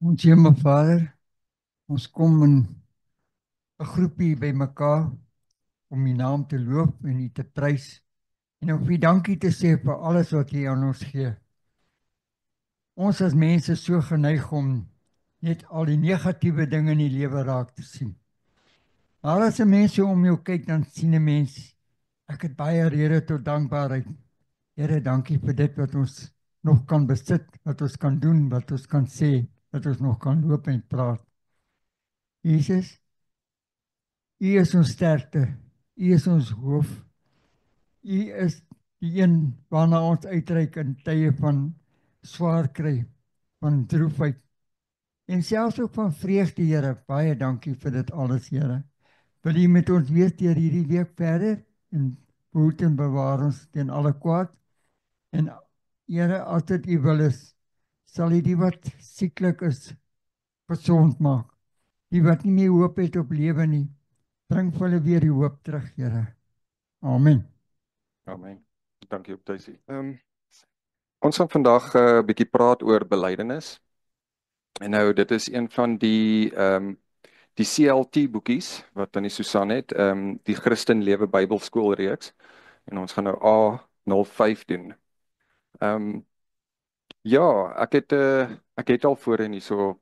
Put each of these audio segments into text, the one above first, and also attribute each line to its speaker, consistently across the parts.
Speaker 1: Ons Hemelvader, ons kom in 'n groepie bymekaar om U naam te loof en U te prys en om U dankie te sê vir alles wat U aan ons gee. Ons as mense so geneig om net al die negatiewe dinge in die lewe raak te sien. Maar as 'n mens so om jou kyk, dan sien 'n mens ek het baie rede tot dankbaarheid. Here, dankie vir dit wat ons nog kan besit, wat ons kan doen, wat ons kan sê, dat ons nog kan loop en praat. Jesus, U is ons sterkte. U is ons hoof. U is die een waarna ons uitreik in tye van swaar kry, van droefheid en selfs ook van vreugde, Here. Baie dankie vir dit alles, Here. Wil U met ons wees deur hierdie week verder en behoed en bewaar ons teen alle kwaad. En Here, as dit U wil is, sal U die wat sieklik is gesond maak. Die wat nie meer hoop het op lewe nie, bring vir hulle weer die hoop terug, Here. Amen.
Speaker 2: Amen. Dankie op Tuisie. Ons gaan vandag 'n bietjie praat oor belydenis. En nou dit is een van die CLT boekies wat aan die Susan het, die Christen Lewe Bybelskool reeks. En ons gaan nou A05 doen. Ja, ek het al voorheen hierso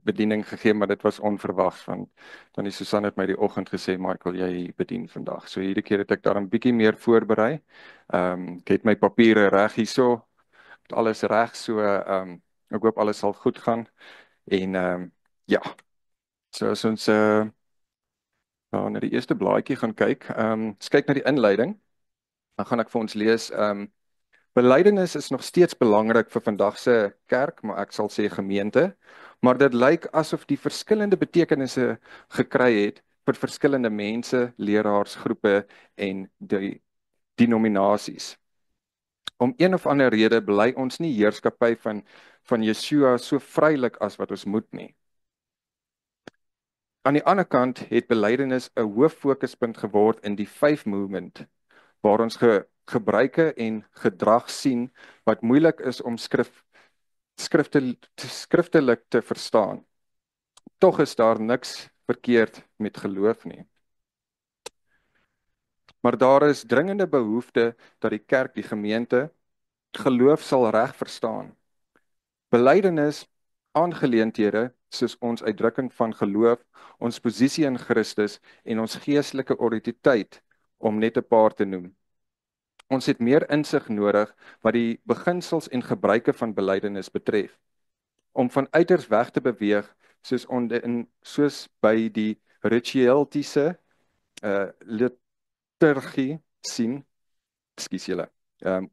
Speaker 2: bediening gegee, maar dit was onverwags want dan die Susan het my die oggend gesê, Michael, jy bedien vandag. So hierdie keer het ek daar 'n bietjie meer voorberei. Ek het my papiere reg hierso, alles reg, so ek hoop alles sal goed gaan. En ja, so as ons na die eerste blaadjie gaan kyk, kyk na die inleiding, dan gaan ek vir ons lees. Belydenis is nog steeds belangrik vir vandag se kerk, maar ek sal sê gemeente, maar dit lyk asof die verskillende betekenisse gekry het vir verskillende mense, leraarsgroepe en die denominasies. Om een of ander rede bely ons nie heerskappy van Yeshua so vrylik as wat ons moet nie. Aan die ander kant het belydenis 'n hooffokuspunt geword in die 5 movement, waar ons gebruike en gedrag sien wat moeilik is om skriftelik te verstaan. Tog is daar niks verkeerd met geloof nie. Maar daar is dringende behoefte dat die kerk, die gemeente, geloof sal reg verstaan. Belydenis, aangeleenthede soos ons uitdrukking van geloof, ons posisie in Christus en ons geestelike identiteit, om net 'n paar te noem. Ons het meer insig nodig wat die beginsels en gebruike van belydenis betref, om van uiters weg te beweeg soos by die ritueltiese liturgie sien, ekskuus julle,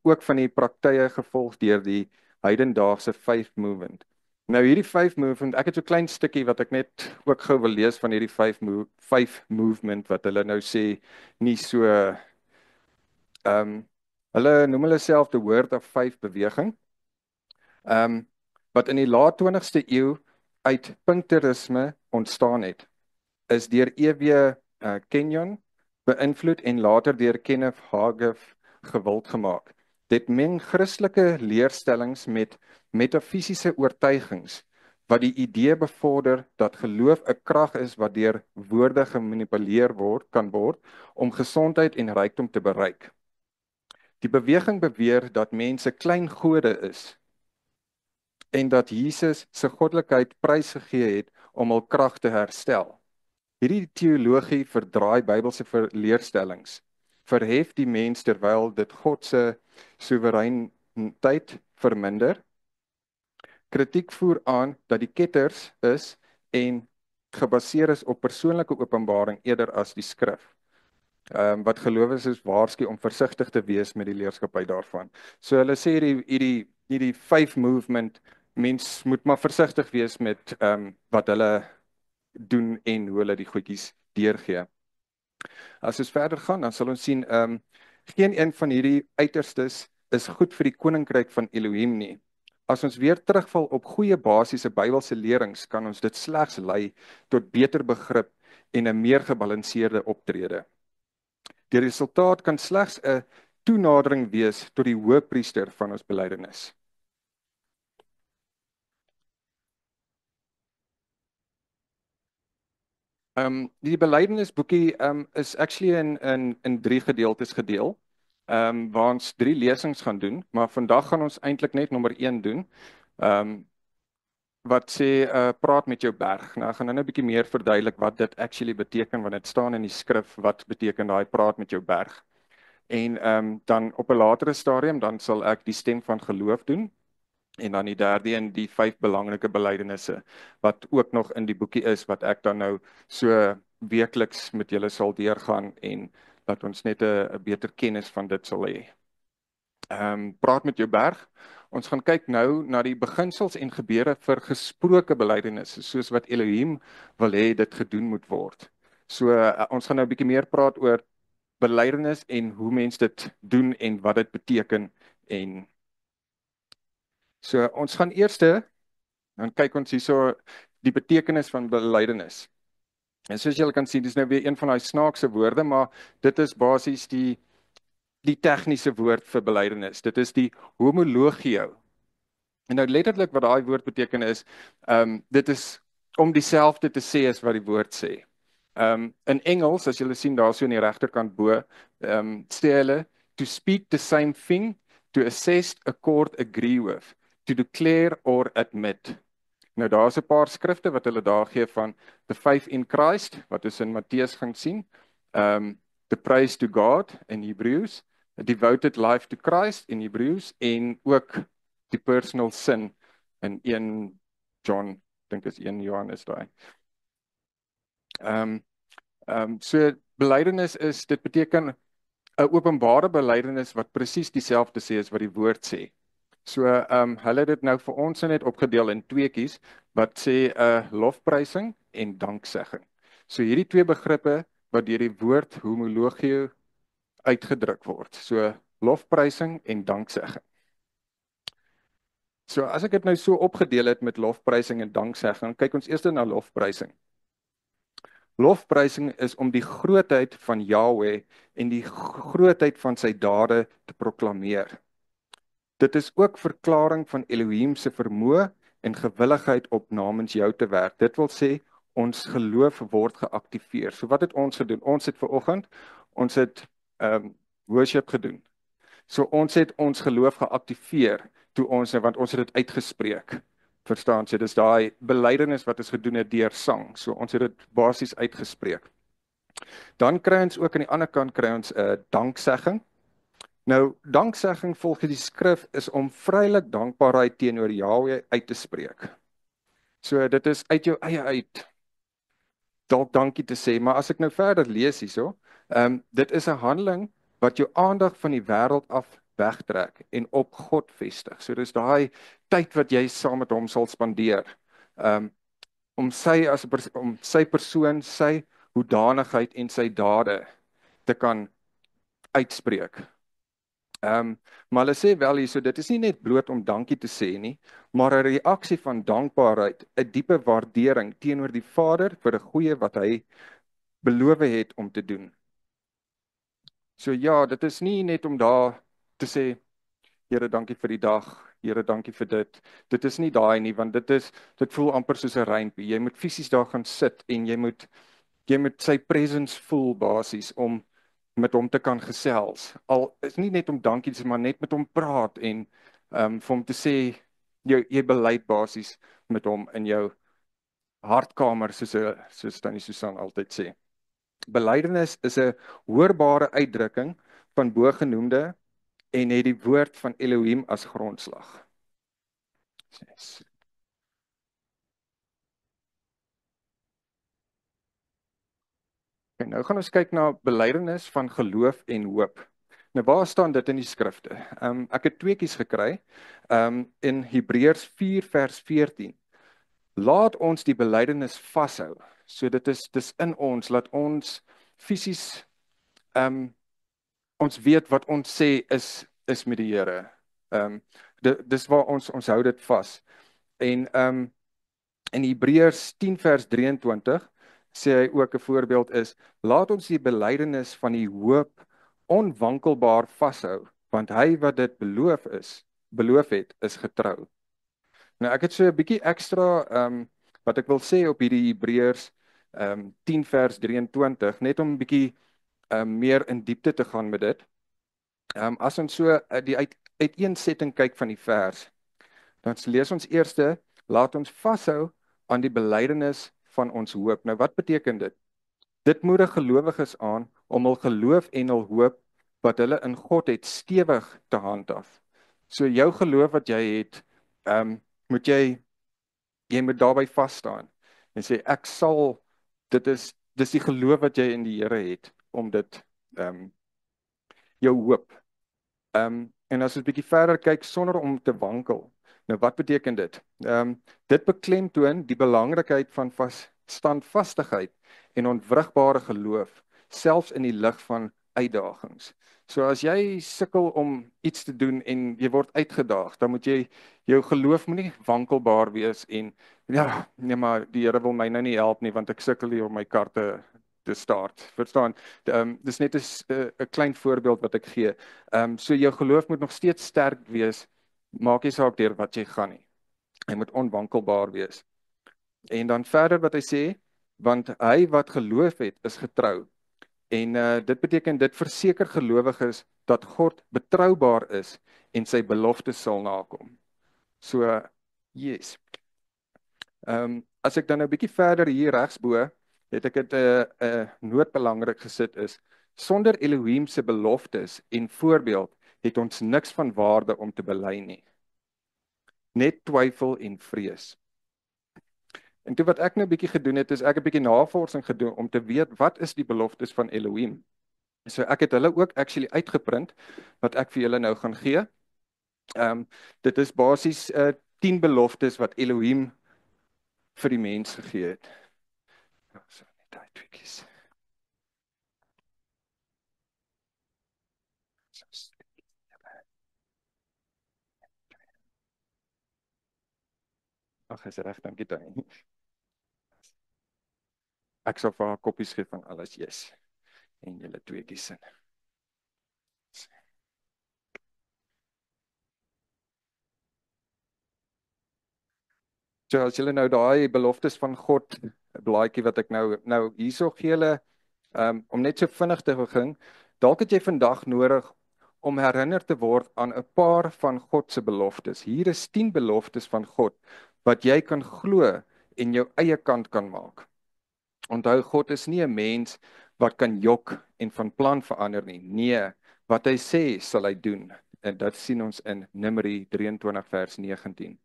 Speaker 2: ook van die praktye gevolg deur die heidendaagse 5 movement. Nou hierdie 5 movement, ek het so 'n klein stukkie wat ek net ook gou wil lees van hierdie 5 movement wat hulle nou sê nie so hulle noem hulle self the Word of Faith beweging. Wat in die laat 20ste eeu uit Pinkterisme ontstaan het, is deur E.W. Kenyon beïnvloed en later deur Kenneth Hagin gewild gemaak. Dit meng Christelike leerstellings met metafisiese oortuigings wat die idee bevorder dat geloof 'n krag is wat deur woorde gemanipuleer kan word om gesondheid en rykdom te bereik. Die beweging beweer dat mense klein gode is en dat Jesus se goddelikheid prysgegee het om hul krag te herstel. Hierdie teologie verdraai Bybelse leerstellings, verhef die mens terwyl dit God se soewereiniteit verminder. Kritiek voer aan dat die ketters is en gebaseer is op persoonlike openbaring eerder as die skrif. Wat gelowiges is waarsku om versigtig te wees met die leerskappy daarvan. So hulle sê hierdie 5 movement, mens moet maar versigtig wees met wat hulle doen en hoe hulle die goedjies deurgee. As ons verder gaan, dan sal ons sien, geen een van hierdie uiterstes is goed vir die koninkryk van Elohim nie. As ons weer terugval op goeie basiese Bybelse lerings, kan ons dit slegs lei tot beter begrip en 'n meer gebalanseerde optrede. Die resultaat kan slegs 'n toenadering wees tot die hoëpriester van ons belydenis. Die belydenisboekie is actually in 3 gedeeltes gedeel. Waar ons 3 lesings gaan doen, maar vandag gaan ons eintlik net nommer 1 doen. Wat sê praat met jou berg. Nou ek gaan nou 'n bietjie meer verduidelik wat dit actually beteken, want dit staan in die skrif wat beteken daai praat met jou berg. En dan op 'n latere stadium dan sal ek die stem van geloof doen. En dan die derde en die 5 belangrike belydenisse wat ook nog in die boekie is wat ek dan nou so weekliks met julle sal deurgaan en dat ons net 'n beter kennis van dit sal hê. Praat met jou berg. Ons gaan kyk nou na die beginsels en gebeure vir gesproke belydenisse, soos wat Elohim wil hê dit gedoen moet word. So ons gaan nou 'n bietjie meer praat oor belydenis en hoe mense dit doen en wat dit beteken en so ons gaan eers dan kyk ons hierso die betekenis van belydenis. En soos julle kan sien, dis nou weer een van daai snaakse woorde, maar dit is basies die tegniese woord vir belydenis. Dit is die homologio. En nou letterlik wat daai woord beteken is, dit is om dieselfde te sê as wat die woord sê. In Engels, as julle sien daar so aan die regterkant bo, sê hulle to speak the same thing, to assess, accord, agree with, to declare or admit. Nou daar's 'n paar skrifte wat hulle daar gee van the faith in Christ wat ons in Matteus gaan sien. The praise to God in Hebreëus, a devoted life to Christ in Hebreëus en ook die personal sin in 1 John, dink is 1 Johannes daai. So belydenis is dit beteken 'n openbare belydenis wat presies dieselfde sê as wat die woord sê. So hulle het dit nou vir ons net opgedeel in tweeetjies wat sê lofprysing en danksegging. So hierdie 2 begrippe wat deur die woord homologio uitgedruk word. So lofprysing en danksegging. So as ek dit nou so opgedeel het met lofprysing en danksegging, kyk ons eers na lofprysing. Lofprysing is om die grootheid van Jahweh en die grootheid van sy dade te proklameer. Dit is ook verklaring van Elohim se vermoë en gewilligheid op namens jou te werk. Dit wil sê ons geloof word geaktiveer. So wat het ons gedoen? Ons het vanoggend worship gedoen. So ons het ons geloof geaktiveer toe want ons het dit uitgespreek. Verstaan jy? Dis daai belydenis wat ons gedoen het deur sang. So ons het dit basies uitgespreek. Dan kry ons ook aan die ander kant kry ons 'n danksegging. Nou, danksegging volgens die skrif is om vrylik dankbaarheid teenoor Jahweh uit te spreek. So dit is uit jou eie uit dalk dankie te sê, maar as ek nou verder lees hierso, dit is 'n handeling wat jou aandag van die wêreld af wegtrek en op God vestig. So dis daai tyd wat jy saam met hom sal spandeer. Om sy persoon, sy hoedanigheid en sy dade te kan uitspreek. Maar hulle sê wel hierso, dit is nie net bloot om dankie te sê nie, maar 'n reaksie van dankbaarheid, 'n diepe waardering teenoor die Vader vir 'n goeie wat hy beloof het om te doen. So ja, dit is nie net om daar te sê, Here, dankie vir die dag, Here, dankie vir dit. Dit is nie daai nie, want dit voel amper soos 'n reimpie. Jy moet fisies daar gaan sit en jy moet sy presence voel basies om met hom te kan gesels. Al is nie net om dankie te sê, maar net met hom praat en vir hom te sê jy beleid basies met hom in jou hartkamer soos Tannie Susan altyd sê. Belydenis is 'n hoorbare uitdrukking van bogenoemde en het die woord van Elohim as grondslag. Yes. Okay, nou gaan ons kyk na belydenis van geloof en hoop. Nou waar staan dit in die skrifte? Ek het tweetjies gekry. In Hebreërs 4 vers 14. Laat ons die belydenis vashou. So dis in ons, laat ons fisies ons weet wat ons sê is met die Here. Dis waar ons hou dit vas. En in Hebreërs 10 vers 23 sê hy ook 'n voorbeeld is, laat ons die belydenis van die hoop onwankelbaar vashou, want hy wat dit beloof het, is getrou. Nou ek het so 'n bietjie ekstra wat ek wil sê op hierdie Hebreërs 10 vers 23, net om 'n bietjie meer in diepte te gaan met dit. As ons so die uiteensetting kyk van die vers, dan lees ons eerste, laat ons vashou aan die belydenis van ons hoop. Nou wat beteken dit? Dit moedig gelowiges aan om hul geloof en hul hoop wat hulle in God het stewig te handhaaf. So jou geloof wat jy het, moet jy moet daarby vas staan en sê ek sal, dis die geloof wat jy in die Here het om dit jou hoop. En as ons 'n bietjie verder kyk sonder om te wankel. Nou wat beteken dit? Dit beklemtoon die belangrikheid van standvastigheid en ontwrigbare geloof, selfs in die lig van uitdagings. So as jy sukkel om iets te doen en jy word uitgedaag, dan moet jou geloof moenie wankelbaar wees en ja, nee maar die Here wil my nou nie help nie want ek sukkel hier om my kar te start. Verstaan? Dis net 'n klein voorbeeld wat ek gee. So jou geloof moet nog steeds sterk wees. Maak nie saak deur wat jy gaan nie. Hy moet onwankelbaar wees. En dan verder wat hy sê, want hy wat geloof het, is getrou. En dit beteken dit verseker gelowiges dat God betroubaar is en sy beloftes sal nakom. So yes. As ek dan nou 'n bietjie verder hier regsbo, het ek dit 'n noot belangrik gesit is, sonder Elohim se beloftes en voorbeeld het ons niks van waarde om te bely nie. Net twyfel en vrees. En toe wat ek nou 'n bietjie gedoen het, is ek 'n bietjie navorsing gedoen om te weet wat is die beloftes van Elohim. So ek het hulle ook actually uitgeprint wat ek vir julle nou gaan gee. Dit is basies 10 beloftes wat Elohim vir die mens gegee het. So net daai tweeetjies. Ag, is reg, dankie Tannie. Ek sal vir haar koppies gee van alles, yes. En julle tweetjies sin. So as julle nou daai beloftes van God, 'n blaadjie wat ek nou hierso gee julle, om net so vinnig te begin, dalk het jy vandag nodig om herinner te word aan 'n paar van God se beloftes. Hier is 10 beloftes van God wat jy kan glo en jou eie kant kan maak. Onthou, God is nie 'n mens wat kan jok en van plan verander nie. Nee, wat hy sê sal hy doen. En dit sien ons in Numeri 23 vers 19.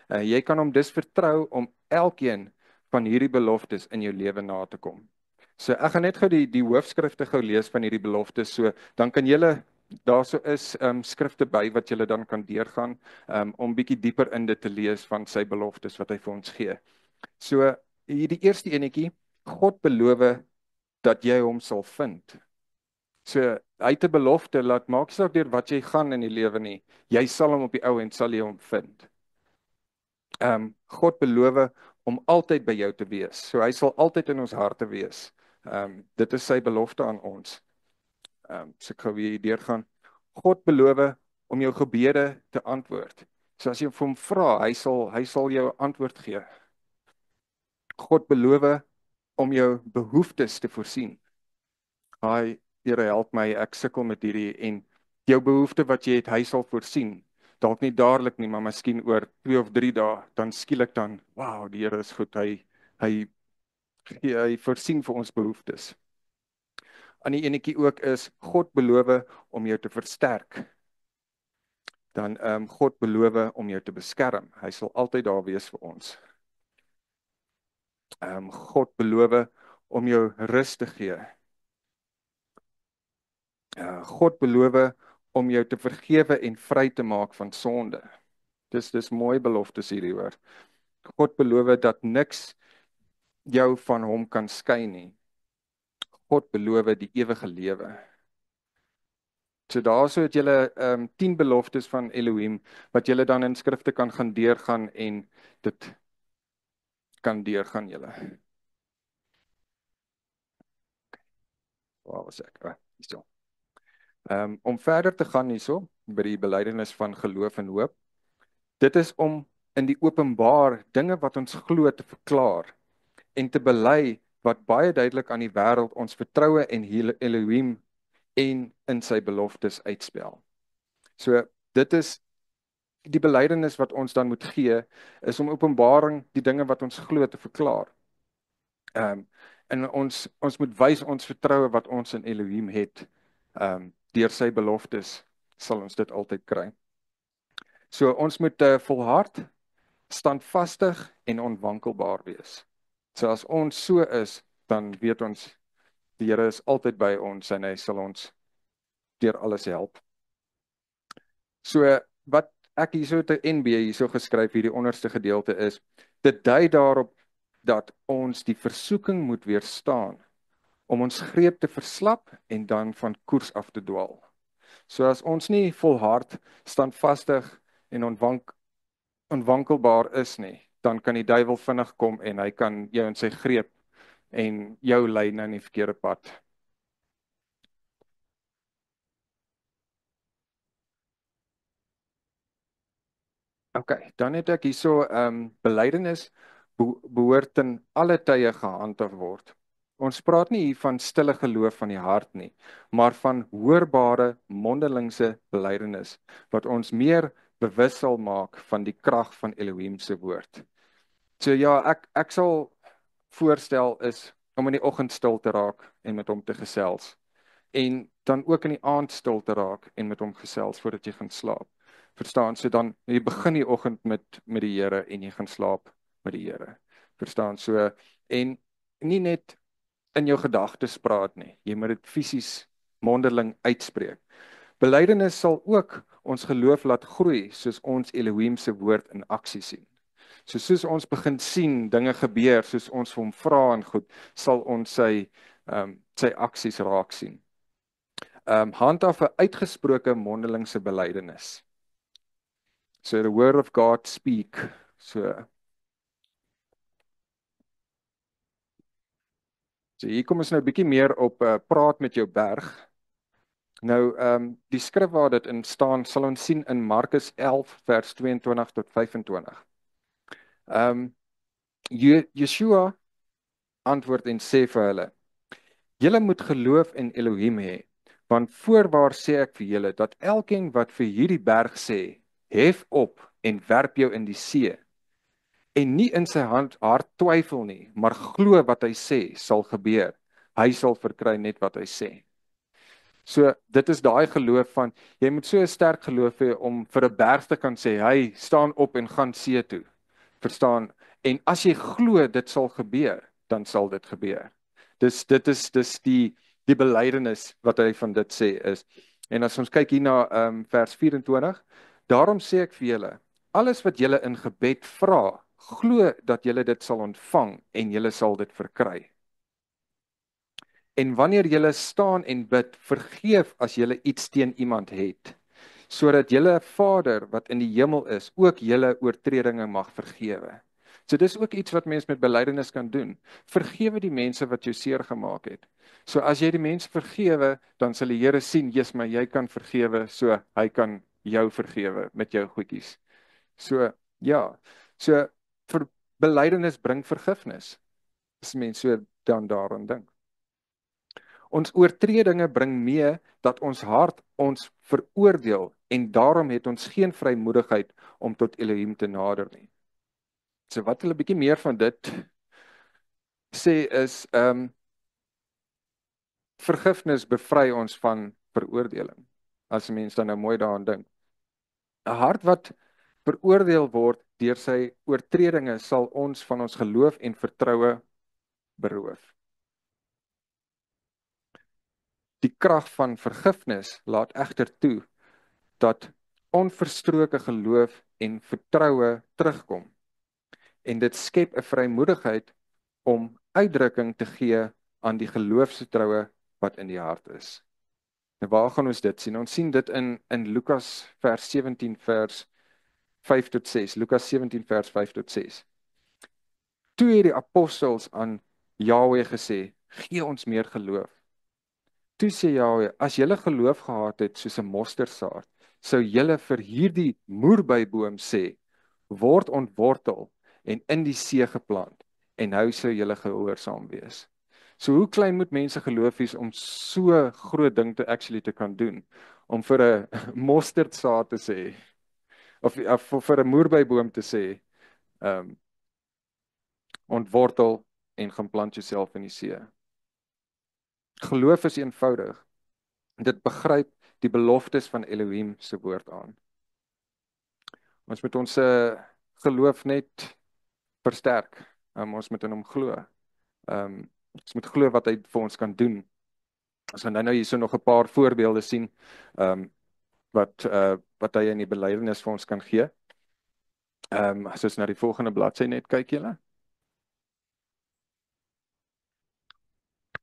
Speaker 2: Jy kan hom dus vertrou om elkeen van hierdie beloftes in jou lewe na te kom. So ek gaan net gou die hoofskrifte gou lees van hierdie beloftes, so dan kan julle daarso is skrifte by wat julle dan kan deurgaan om bietjie dieper in dit te lees van sy beloftes wat hy vir ons gee. So hierdie eerste enetjie, God beloof dat jy hom sal vind. So hy het 'n belofte, laat maak nie saak deur wat jy gaan in die lewe nie, jy sal hom op die ou end sal jy hom vind. God beloof om altyd by jou te wees. So hy sal altyd in ons harte wees. Dit is sy belofte aan ons. So ek gaan weer deurgaan. God beloof om jou gebede te antwoord. So as jy vir hom vra, hy sal jou antwoord gee. God beloof om jou behoeftes te voorsien. Here help my, ek sukkel met hierdie en jou behoefte wat jy het, hy sal voorsien. Dalk nie dadelik nie, maar miskien oor 2 of 3 dae, dan skielik dan, wow, die Here is goed, hy voorsien vir ons behoeftes. Aan die enetjie ook is, God beloof om jou te versterk. Dan God beloof om jou te beskerm. Hy sal altyd daar wees vir ons. God beloof om jou rus te gee. God beloof om jou te vergewe en vry te maak van sonde. Dis mooi beloftes hierdie hoor. God beloof dat niks jou van hom kan skei nie. God beloof die ewige lewe. So daarso het julle 10 beloftes van Elohim wat julle dan in skrifte kan gaan deurgaan en dit kan deurgaan julle. Waar was ek? Hierso. Om verder te gaan hierso by die belydenis van geloof en hoop. Dit is om in die openbaar dinge wat ons glo te verklaar en te bely wat baie duidelik aan die wêreld ons vertroue in Elohim en in sy beloftes uitspel. So dit is die belydenis wat ons dan moet gee, is om Openbaring die dinge wat ons glo te verklaar. En ons moet wys ons vertroue wat ons in Elohim het. Deur sy beloftes sal ons dit altyd kry. So ons moet volhard, standvastig en onwankelbaar wees. So as ons so is, dan weet ons die Here is altyd by ons en hy sal ons deur alles help. So wat ek hierso te NB hierso geskryf hierdie onderste gedeelte is, dit dui daarop dat ons die versoeking moet weerstaan om ons greep te verslap en dan van koers af te dwaal. So as ons nie volhard, standvastig en onwankelbaar is nie, dan kan die duiwel vinnig kom en hy kan jou in sy greep en jou lei na die verkeerde pad. Okay, dan het ek hierso belydenis behoort in alle tye gehandhaaf word. Ons praat nie hier van stille geloof van die hart nie, maar van hoorbare mondelingse belydenis wat ons meer bewus sal maak van die krag van Elohim se woord. So ja, ek sal voorstel is om in die oggend stil te raak en met hom te gesels. En dan ook in die aand stil te raak en met hom gesels voordat jy gaan slaap. Verstaan? So dan jy begin die oggend met die Here en jy gaan slaap met die Here. Verstaan? So en nie net in jou gedagtes praat nie. Jy moet dit fisies mondeling uitspreek. Belydenis sal ook ons geloof laat groei soos ons Elohim se woord in aksie sien. So soos ons begin sien dinge gebeur, soos ons vir hom vra en goed, sal ons sy aksies raak sien. Handhaaf 'n uitgesproke mondelingse belydenis. So the word of God speak. So hier kom ons nou 'n bietjie meer op praat met jou berg. Nou die skrif waar dit in staan sal ons sien in Markus 11 vers 22 tot 25. Yeshua antwoord en sê vir hulle: Julle moet geloof in Elohim hê, want voorwaar sê ek vir julle dat elkeen wat vir hierdie berg sê, hef op en werp jou in die see, en nie in sy hart twyfel nie, maar glo wat hy sê sal gebeur, hy sal verkry net wat hy sê. So dit is daai geloof van, jy moet so 'n sterk geloof hê om vir 'n berg te kan sê, hy staan op en gaan see toe. Verstaan? En as jy glo dit sal gebeur, dan sal dit gebeur. Dis die belydenis wat hy van dit sê is. En as ons kyk hier na vers 24, daarom sê ek vir julle, alles wat julle in gebed vra, glo dat julle dit sal ontvang en julle sal dit verkry. En wanneer julle staan en bid, vergeef as julle iets teen iemand het, sodat julle Vader wat in die hemel is, ook julle oortredinge mag vergewe. So dis ook iets wat mens met belydenis kan doen. Vergewe die mense wat jou seer gemaak het. So as jy die mense vergewe, dan sal die Here sien, Jesus, maar jy kan vergewe, so hy kan jou vergewe met jou goedjies. So ja, so vir belydenis bring vergifnis. As mens so dan daaraan dink. Ons oortredinge bring mee dat ons hart ons veroordeel en daarom het ons geen vrymoedigheid om tot Elohim te nader nie. So wat hulle 'n bietjie meer van dit sê is vergifnis bevry ons van veroordeling. As 'n mens dan nou mooi daaraan dink. 'n Hart wat veroordeel word deur sy oortredinge sal ons van ons geloof en vertroue beroof. Die krag van vergifnis laat egter toe dat onverstroke geloof en vertroue terugkom. En dit skep 'n vrymoedigheid om uitdrukking te gee aan die geloofsvertroue wat in die hart is. Nou waar gaan ons dit sien? Ons sien dit in Lukas vers 17 vers 5 tot 6. Lukas 17 vers 5 tot 6. Toe het die apostels aan Jahweh gesê, gee ons meer geloof. Toe sê Jahweh, as julle geloof gehad het soos 'n mosterdsaad, sou julle vir hierdie moerbeiboom sê, word ontwortel en in die see geplant, en hy sou julle gehoorsaam wees. So hoe klein moet mense geloof wees om so groot ding te actually te kan doen? Om vir 'n mosterdsaad te sê of vir 'n moerbeiboom te sê, ontwortel en gaan plant jouself in die see. Geloof is eenvoudig. Dit begryp die beloftes van Elohim se woord aan. Ons moet ons geloof net versterk. Ons moet in hom glo. Ons moet glo wat hy vir ons kan doen. Ons gaan nou hierso nog 'n paar voorbeelde sien wat hy in die belydenis vir ons kan gee. As ons na die volgende bladsy net kyk julle.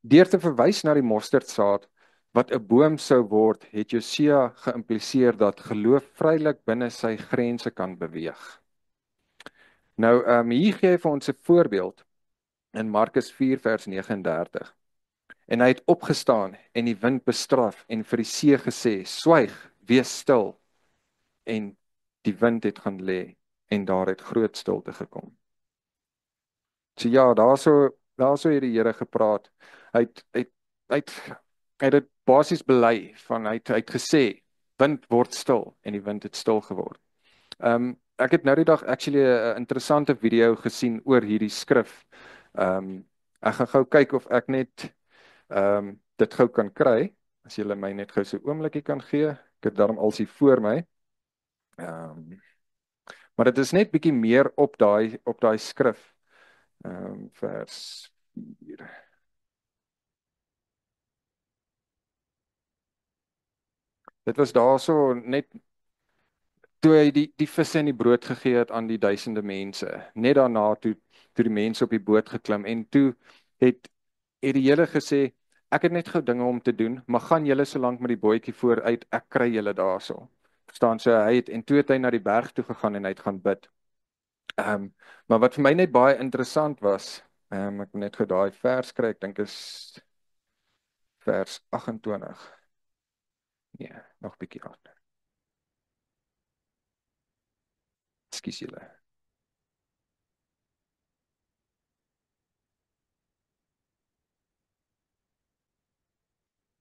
Speaker 2: Deur te verwys na die mosterdsaad wat 'n boom sou word, het Josia geïmpliseer dat geloof vrylik binne sy grense kan beweeg. Nou, hier gee hy vir ons 'n voorbeeld in Markus 4 vers 39. En hy het opgestaan en die wind bestraf en vir die see gesê, "Swyg, wees stil." En die wind het gaan lê en daar het groot stilte gekom. So ja, daarso het die Here gepraat. Hy het dit basies bely van hy het gesê, "Wind word stil," en die wind het stil geword. Ek het nou die dag actually 'n interessante video gesien oor hierdie skrif. Ek gaan gou kyk of ek net dit gou kan kry, as julle my net gou so 'n oombliekie kan gee. Ek het daarom alsie voor my. Maar dit is net bietjie meer op daai skrif. Vers 4. Dit was daarso net toe hy die visse en die brood gegee het aan die duisende mense. Net daarna toe die mense op die boot geklim en toe het die Here gesê, "Ek het net gou dinge om te doen, maar gaan julle so lank met die bootjie vooruit, ek kry julle daarso." Verstaan, so toe het hy na die berg toe gegaan en hy het gaan bid. Maar wat vir my net baie interessant was, ek moet net gou daai vers kry, ek dink is vers 28. Nee, nog bietjie aan. Ekskuus julle.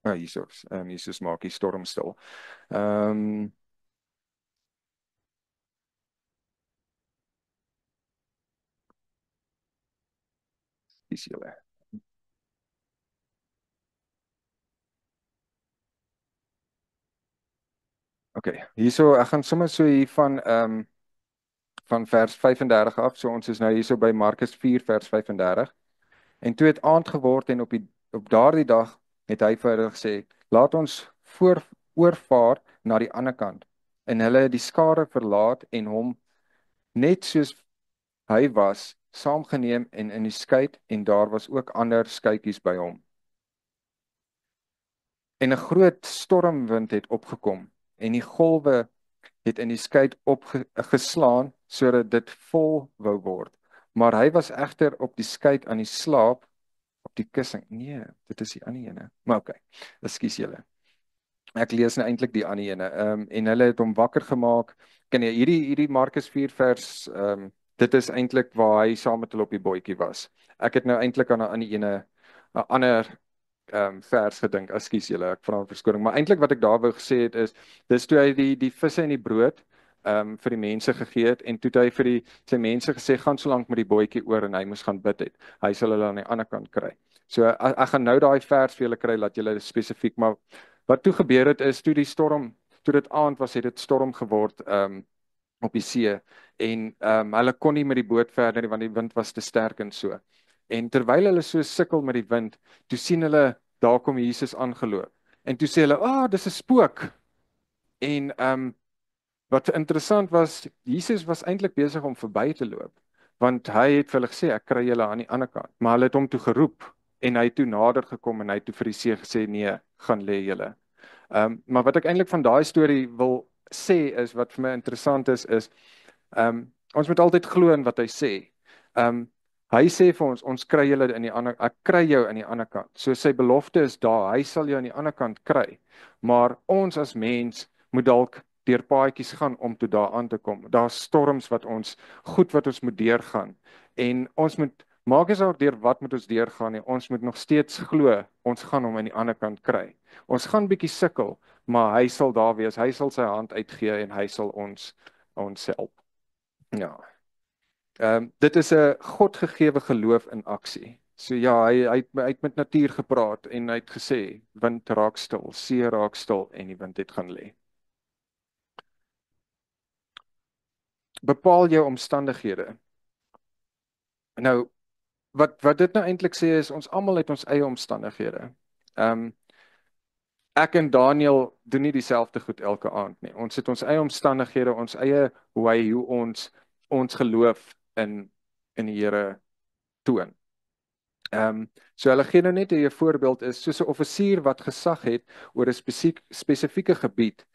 Speaker 2: Jesus, Jesus maak die storm stil. Dis julle. Okay, hierso ek gaan sommer so hier van vers 35 af. So ons is nou hierso by Markus 4 vers 35. En toe het aand geword en op daardie dag het hy vir hulle gesê, "Laat ons oorvaar na die ander kant." En hulle het die skare verlaat en hom net soos hy was saamgeneem en in die skei en daar was ook ander skeitjies by hom. En 'n groot stormwind het opgekom en die golwe het in die skei opgeslaan sodat dit vol wou word. Maar hy was egter op die skei aan die slaap op die kussing. Nee, dit is die ander ene. Maar okay, ekskuus julle. Ek lees nou eintlik die ander ene. En hulle het hom wakker gemaak. Ken jy hierdie Markus 4 vers dit is eintlik waar hy saam met hulle op die bootjie was. Ek het nou eintlik aan 'n ander vers gedink. Ekskuus julle, ek vra verskoning, maar eintlik wat ek daar wou gesê het is dis toe hy die visse en die brood vir die mense gegee het en toe het hy vir sy mense gesê gaan so lank met die bootjie oor en hy moes gaan bid het. Hy sal hulle aan die ander kant kry. So ek gaan nou daai vers vir julle kry laat julle spesifiek, maar wat toe gebeur het is toe dit aand was het dit storm geword op die see en hulle kon nie met die boot verder nie want die wind was te sterk en so. En terwyl hulle so sukkel met die wind, toe sien hulle daar kom Jesus aangeloop. En toe sê hulle, dis 'n spook. En wat interessant was, Jesus was eintlik besig om verby te loop, want hy het vir hulle gesê ek kry julle aan die ander kant, maar hulle het hom toe geroep en hy het toe nader gekom en hy het toe vir die see gesê nee, gaan lê julle. Maar wat ek eintlik van daai storie wil sê is wat vir my interessant is ons moet altyd glo in wat hy sê. Hy sê vir ons kry julle in die ander, ek kry jou aan die ander kant. So sy belofte is daar, hy sal jou aan die ander kant kry. Maar ons as mens moet dalk deur paadjies gaan om toe daar aan te kom. Daar's storms wat ons moet deurgaan. En ons moet Maak nie saak deur wat moet ons deurgaan nie, ons moet nog steeds glo, ons gaan hom aan die ander kant kry. Ons gaan bietjie sukkel, maar hy sal daar wees, hy sal sy hand uitgee en hy sal ons help. Ja. Dit is 'n godgegewe geloof in aksie. So ja, hy het met natuur gepraat en hy het gesê wind raak stil, see raak stil en die wind het gaan lê. Bepaal jou omstandighede. Nou wat dit nou eintlik sê is ons almal het ons eie omstandighede. Ek en Daniel doen nie dieselfde goed elke aand nie. Ons het ons eie omstandighede, ons eie hoe ons geloof in die Here toon. So hulle gee nou net 'n voorbeeld is soos 'n offisier wat gesag het oor 'n spesifieke gebied,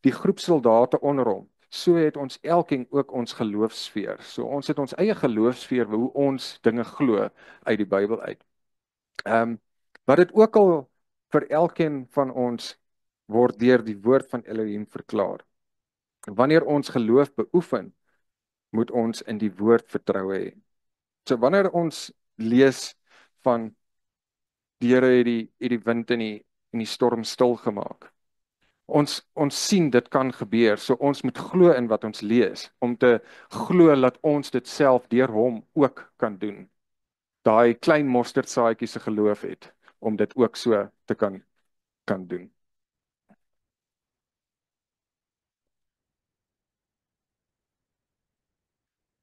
Speaker 2: die groep soldate onder hom. So het ons elkeen ook ons geloofsfeer. So ons het ons eie geloofsfeer hoe ons dinge glo uit die Bybel uit. Wat dit ook al vir elkeen van ons word deur die woord van Elohim verklaar. Wanneer ons geloof beoefen, moet ons in die woord vertroue hê. So wanneer ons lees van die Here het die wind en die storm stil gemaak. Ons sien dit kan gebeur, so ons moet glo in wat ons lees om te glo dat ons dit self deur hom ook kan doen. Daai klein mosterdsaadjie se geloof het om dit ook so te kan doen.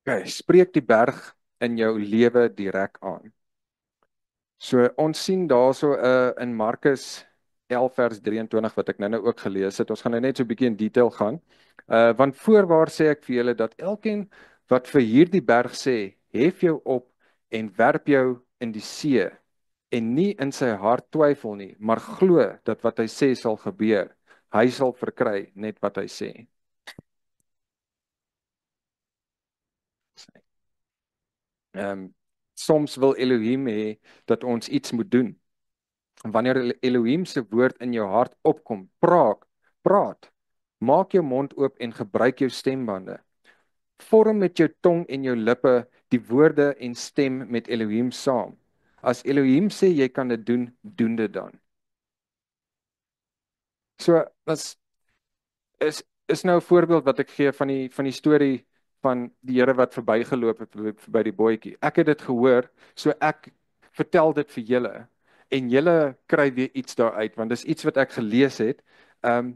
Speaker 2: Okay, spreek die berg in jou lewe direk aan. So ons sien daarso in Markus 11 vers 23 wat ek nou ook gelees het. Ons gaan nou net so 'n bietjie in detail gaan. Want voorwaar sê ek vir julle dat elkeen wat vir hierdie berg sê, hef jou op en werp jou in die see en nie in sy hart twyfel nie, maar glo dat wat hy sê sal gebeur. Hy sal verkry net wat hy sê. Soms wil Elohim hê dat ons iets moet doen. Wanneer Elohim se woord in jou hart opkom, praat. Maak jou mond oop en gebruik jou stembande. Vorm met jou tong en jou lippe die woorde en stem met Elohim saam. As Elohim sê jy kan dit doen, doen dit dan. So is nou 'n voorbeeld wat ek gee van die storie van die Here wat verbygeloop het by die bootjie. Ek het dit gehoor, so ek vertel dit vir julle en julle kry weer iets daaruit want dis iets wat ek gelees het.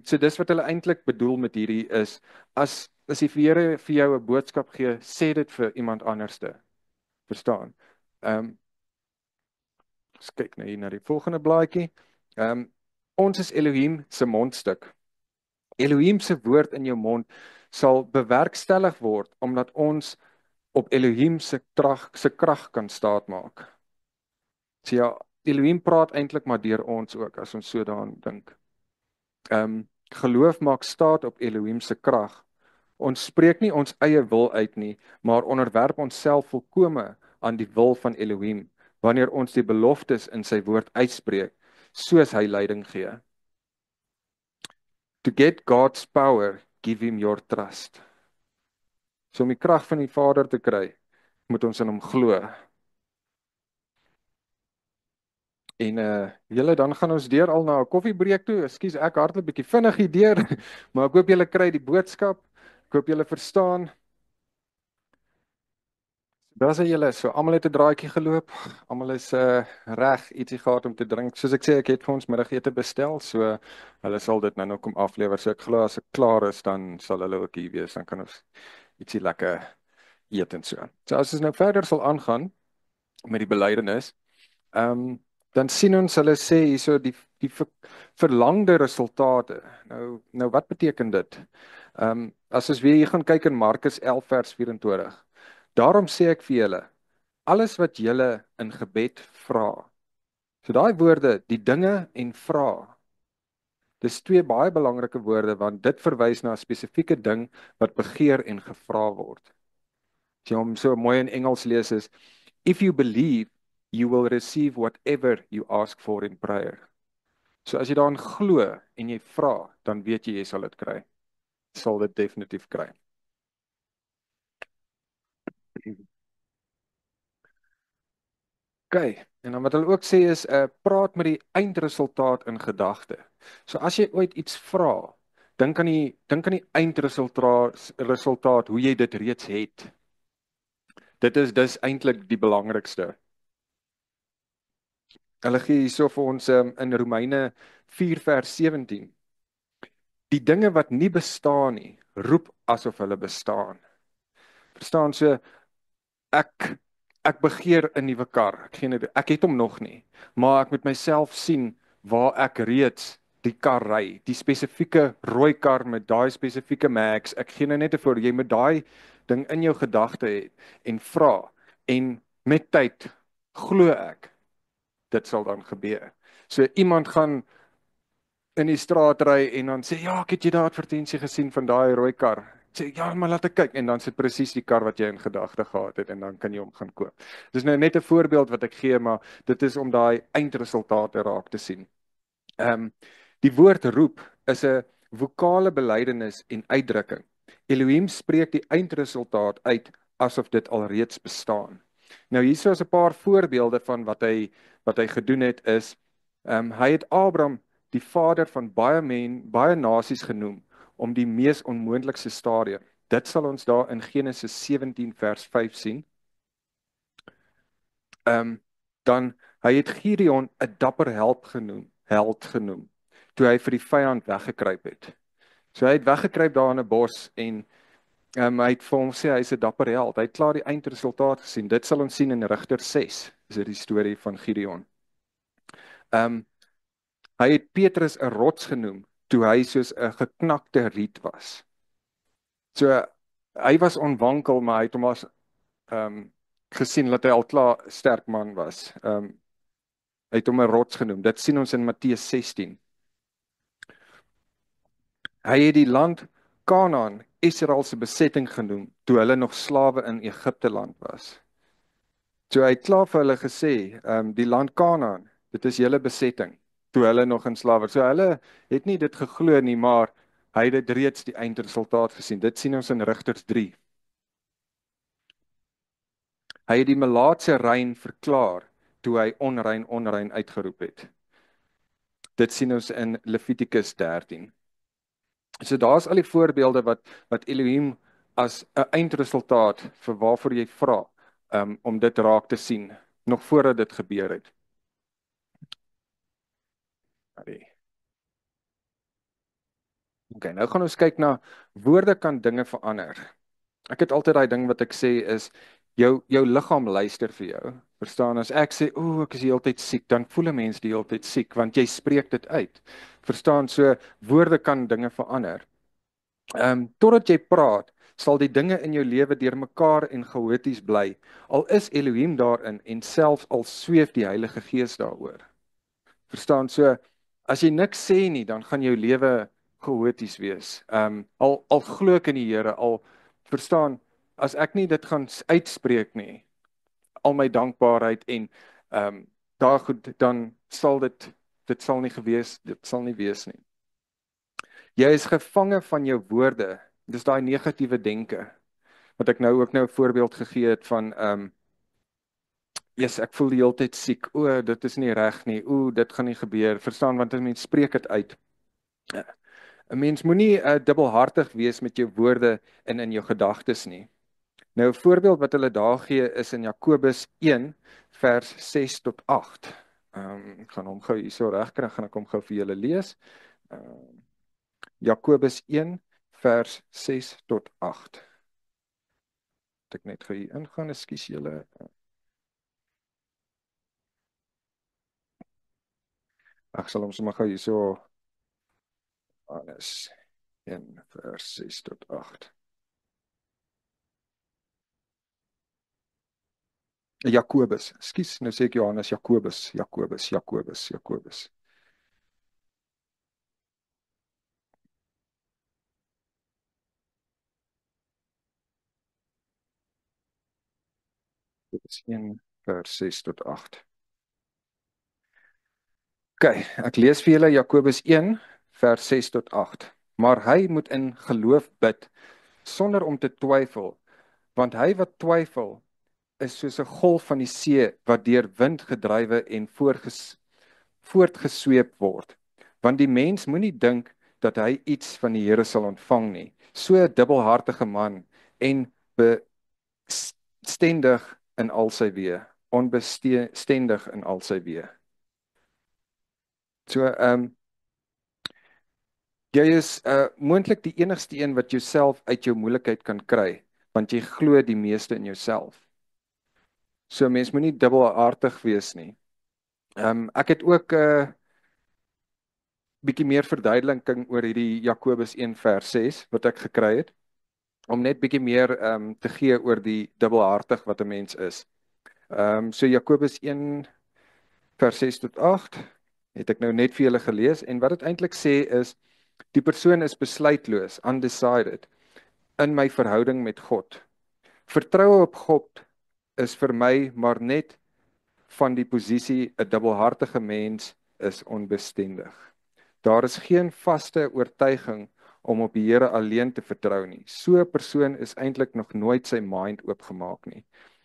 Speaker 2: So dis wat hulle eintlik bedoel met hierdie is as die Here vir jou 'n boodskap gee, sê dit vir iemand anderste. Verstaan? Ons kyk nou hier na die volgende blaadjie. Ons is Elohim se mondstuk. Elohim se woord in jou mond sal bewerkstellig word omdat ons op Elohim se krag kan staatmaak. So ja, Elohim praat eintlik maar deur ons ook as ons so daaraan dink. Geloof maak staat op Elohim se krag. Ons spreek nie ons eie wil uit nie, maar onderwerp onsself volkome aan die wil van Elohim wanneer ons die beloftes in sy woord uitspreek soos hy leiding gee. To get God's power, give him your trust. So om die krag van die Vader te kry, moet ons in hom glo. En julle dan gaan ons deur al na 'n koffiebreek toe. Ekskuus, ek hardloop bietjie vinnig hier deur, maar ek hoop julle kry die boodskap. Ek hoop julle verstaan. Daar's julle, so almal het 'n draadjie geloop. Almal is reg ietsie gehad om te drink. Soos ek sê, ek het vir ons middagete bestel, so hulle sal dit nou kom aflewer. So ek glo as ek klaar is, dan sal hulle ook hier wees. Dan kan ons ietsie lekker eet en so. So as ons nou verder sal aangaan met die belydenis, dan sien ons hulle sê hierso die verlangde resultate. Nou wat beteken dit? As ons weer hier gaan kyk in Markus 11 vers 24. Daarom sê ek vir julle, alles wat julle in gebed vra. So daai woorde, die dinge en vra. Dis twee baie belangrike woorde want dit verwys na 'n spesifieke ding wat begeer en gevra word. As jy hom so mooi in Engels lees is, if you believe, you will receive whatever you ask for in prayer. So as jy daarin glo en jy vra, dan weet jy sal dit kry. Sal dit definitief kry. En dan wat hulle ook sê is praat met die eindresultaat in gedagte. So as jy ooit iets vra, dink aan die eindresultaat hoe jy dit reeds het. Dis eintlik die belangrikste. Hulle gee hierso vir ons in Romeine 4 vers 17. Die dinge wat nie bestaan nie, roep asof hulle bestaan. Verstaan, so ek begeer 'n nuwe kar. Ek het hom nog nie, maar ek moet myself sien waar ek reeds die kar ry, die spesifieke rooi kar met daai spesifieke mags. Ek gee nou net 'n voorbeeld, jy moet daai ding in jou gedagte hê en vra, en met tyd glo ek dit sal dan gebeur. So iemand gaan in die straat ry en dan sê ja, ek het jy daai advertensie gesien van daai rooi kar. Sê ja, maar laat ek kyk, en dan sit presies die kar wat jy in gedagte gehad het en dan kan jy hom gaan koop. Dis nou net 'n voorbeeld wat ek gee, maar dit is om daai eindresultate raak te sien. Die woord roep is 'n vokale belydenis en uitdrukking. Elohim spreek die eindresultaat uit asof dit alreeds bestaan. Nou hierso is 'n paar voorbeelde van wat hy gedoen het is hy het Abraham die vader van baie nasies genoem om die mees onmoontlikste stadium. Dit sal ons daar in Genesis 17 vers 5 sien. Dan hy het Gideon 'n dapper held genoem toe hy vir die vyand weggekruip het. So hy het weggekruip daar in 'n bos en hy het vir hom sê hy's 'n dapper held. Hy het klaar die eindresultaat gesien. Dit sal ons sien in Rigter 6. Dis die storie van Gideon. Hy het Petrus 'n rots genoem toe hy soos 'n geknakte riet was. So hy was onwankel, maar hy het hom as gesien dat hy al klaar sterk man was. Hy het hom 'n rots genoem. Dit sien ons in Matteus 16. Hy het die land Kanaan Israel se besetting genoem toe hulle nog slawe in Egipte land was. So hy het klaar vir hulle gesê, die land Kanaan, dit is julle besetting toe hulle nog in slawe. So hulle het nie dit geglo nie, maar hy het dit reeds die eindresultaat gesien. Dit sien ons in Rigters 3. Hy het die melaatse rein verklaar toe hy onrein uitgeroep het. Dit sien ons in Levitikus 13. So daar's al die voorbeelde wat Elohim as 'n eindresultaat vir waarvoor jy vra, om dit raak te sien, nog voordat dit gebeur het. Okay, nou gaan ons kyk na woorde kan dinge verander. Ek het altyd daai ding wat ek sê is jou liggaam luister vir jou. Verstaan, as ek sê ek is die hele tyd siek, dan voel 'n mens die hele tyd siek want jy spreek dit uit. Verstaan, so woorde kan dinge verander. Totdat jy praat, sal die dinge in jou lewe deurmekaar en chaoties bly. Al is Elohim daarin en selfs al sweef die Heilige Gees daaroor. Verstaan, so as jy niks sê nie, dan gaan jou lewe chaoties wees. Al glo ek in die Here, al verstaan, as ek nie dit gaan uitspreek nie, al my dankbaarheid en daar goed, dan sal dit sal nie wees nie. Jy is gevange van jou woorde. Dis daai negatiewe denke wat ek nou ook 'n voorbeeld gegee het van ek voel die hele tyd siek. Dit is nie reg nie. Dit gaan nie gebeur. Verstaan, want 'n mens spreek dit uit. 'n Mens moenie dubbelhartig wees met jou woorde en in jou gedagtes nie. Nou 'n voorbeeld wat hulle daar gee is in Jakobus 1 vers 6 tot 8. Ek gaan hom gou hierso regkry, gaan ek hom gou vir julle lees. Jakobus 1 vers 6 tot 8. Ek net gou hier ingaan, ekskuus julle. Ek sal hom sommer gou hierso Johannes 1 vers 6 tot 8. Jakobus, ekskuus, nou sê ek Johannes, Jakobus. Dit is 1 vers 6 tot 8. Okay, ek lees vir julle Jakobus 1 vers 6 tot 8. Maar hy moet in geloof bid sonder om te twyfel, want hy wat twyfel is soos 'n golf van die see wat deur wind gedrywe en voortgesweep word. Want die mens moenie dink dat hy iets van die Here sal ontvang nie. So 'n dubbelhartige man en bestendig in al sy weë, onbestendig in al sy weë. So jy is moontlik die enigste een wat jouself uit jou moeilikheid kan kry, want jy glo die meeste in jouself. So mens moenie dubbelhartig wees nie. Ek het ook bietjie meer verduideliking oor hierdie Jakobus 1 vers 6 wat ek gekry het, om net bietjie meer te gee oor die dubbelhartig wat 'n mens is. So Jakobus 1 vers 6 tot 8 het ek nou net vir julle gelees, en wat dit eintlik sê is, die persoon is besluitloos, undecided, in my verhouding met God. Vertroue op God is vir my maar net van die posisie 'n dubbelhartige mens is onbestendig. Daar is geen vaste oortuiging om op die Here alleen te vertrou nie. So 'n persoon is eintlik nog nooit sy mind oopgemaak nie.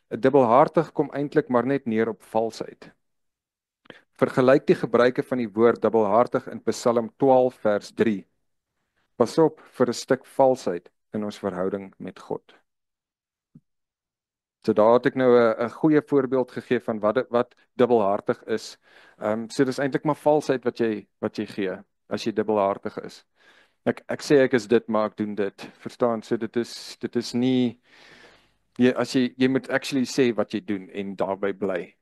Speaker 2: 'n Dubbelhartig kom eintlik maar net neer op valsheid. Vergelyk die gebruike van die woord dubbelhartig in Psalm 12 vers 3. Pas op vir 'n stuk valsheid in ons verhouding met God. So daar het ek nou 'n goeie voorbeeld gegee van wat dubbelhartig is. So dis eintlik maar valsheid wat jy gee as jy dubbelhartig is. Ek sê ek is dit, maar ek doen dit. Verstaan? So dit is nie jy moet actually sê wat jy doen en daarby bly.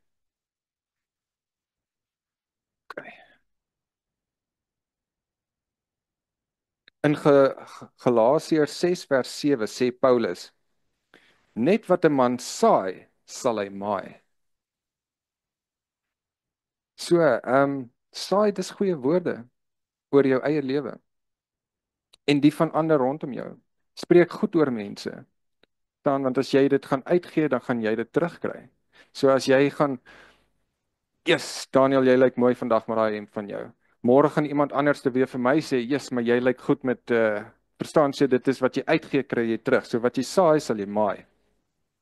Speaker 2: Okay. In Galasiërs 6 vers 7 sê Paulus: net wat 'n man saai, sal hy maai. So, saai, dis goeie woorde oor jou eie lewe en die van ander rondom jou. Spreek goed oor mense. Want as jy dit gaan uitgee, dan gaan jy dit terugkry. So as jy gaan, yes, Daniel, jy lyk mooi vandag met daai hemp van jou. Môre gaan iemand anders te weer vir my sê, yes, maar jy lyk goed met verstaan, so dit is wat jy uitgee, kry jy terug. So wat jy saai, sal jy maai.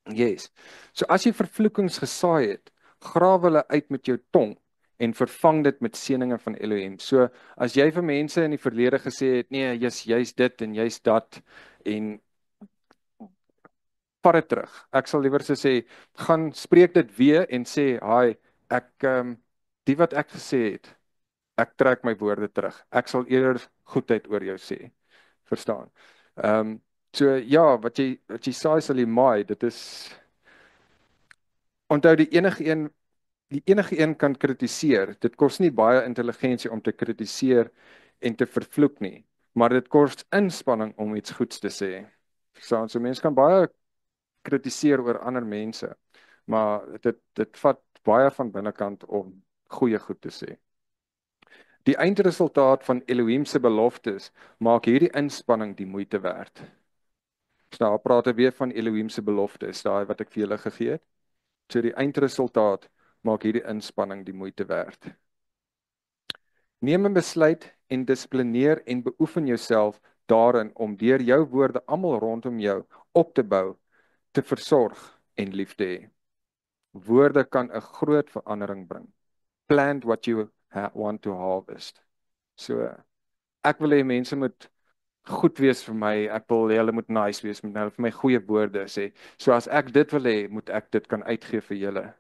Speaker 2: Yes. So as jy vervloekings gesaai het, grawe hulle uit met jou tong en vervang dit met seëninge van Elohim. So as jy vir mense in die verlede gesê het, nee, jy's dit en jy's dat, en vat dit terug. Ek sal liewer sê, gaan spreek dit weer en sê, "Haai, die wat ek gesê het, ek trek my woorde terug. Ek sal eerder goedheid oor jou sê." Verstaan? So ja, wat jy saai sal jy maai. Dit is, onthou, die enige een kan kritiseer. Dit kos nie baie intelligensie om te kritiseer en te vervloek nie, maar dit kos inspanning om iets goeds te sê. Verstaan? So mense kan baie kritiseer oor ander mense, maar dit vat baie van binnekant om goeie goed te sê. Die eindresultaat van Elohim se beloftes maak hierdie inspanning die moeite werd. So daar praat ek weer van Elohim se beloftes, daai wat ek vir julle gegee het. So die eindresultaat maak hierdie inspanning die moeite werd. Neem 'n besluit en dissiplineer en beoefen jouself daarin om deur jou woorde almal rondom jou op te bou, te versorg en lief te hê. Woorde kan 'n groot verandering bring. Plant what you want to harvest. So ek wil hê mense moet goed wees vir my. Ek wil hê hulle moet nice wees, moet hulle vir my goeie woorde sê. So as ek dit wil hê, moet ek dit kan uitgee vir julle.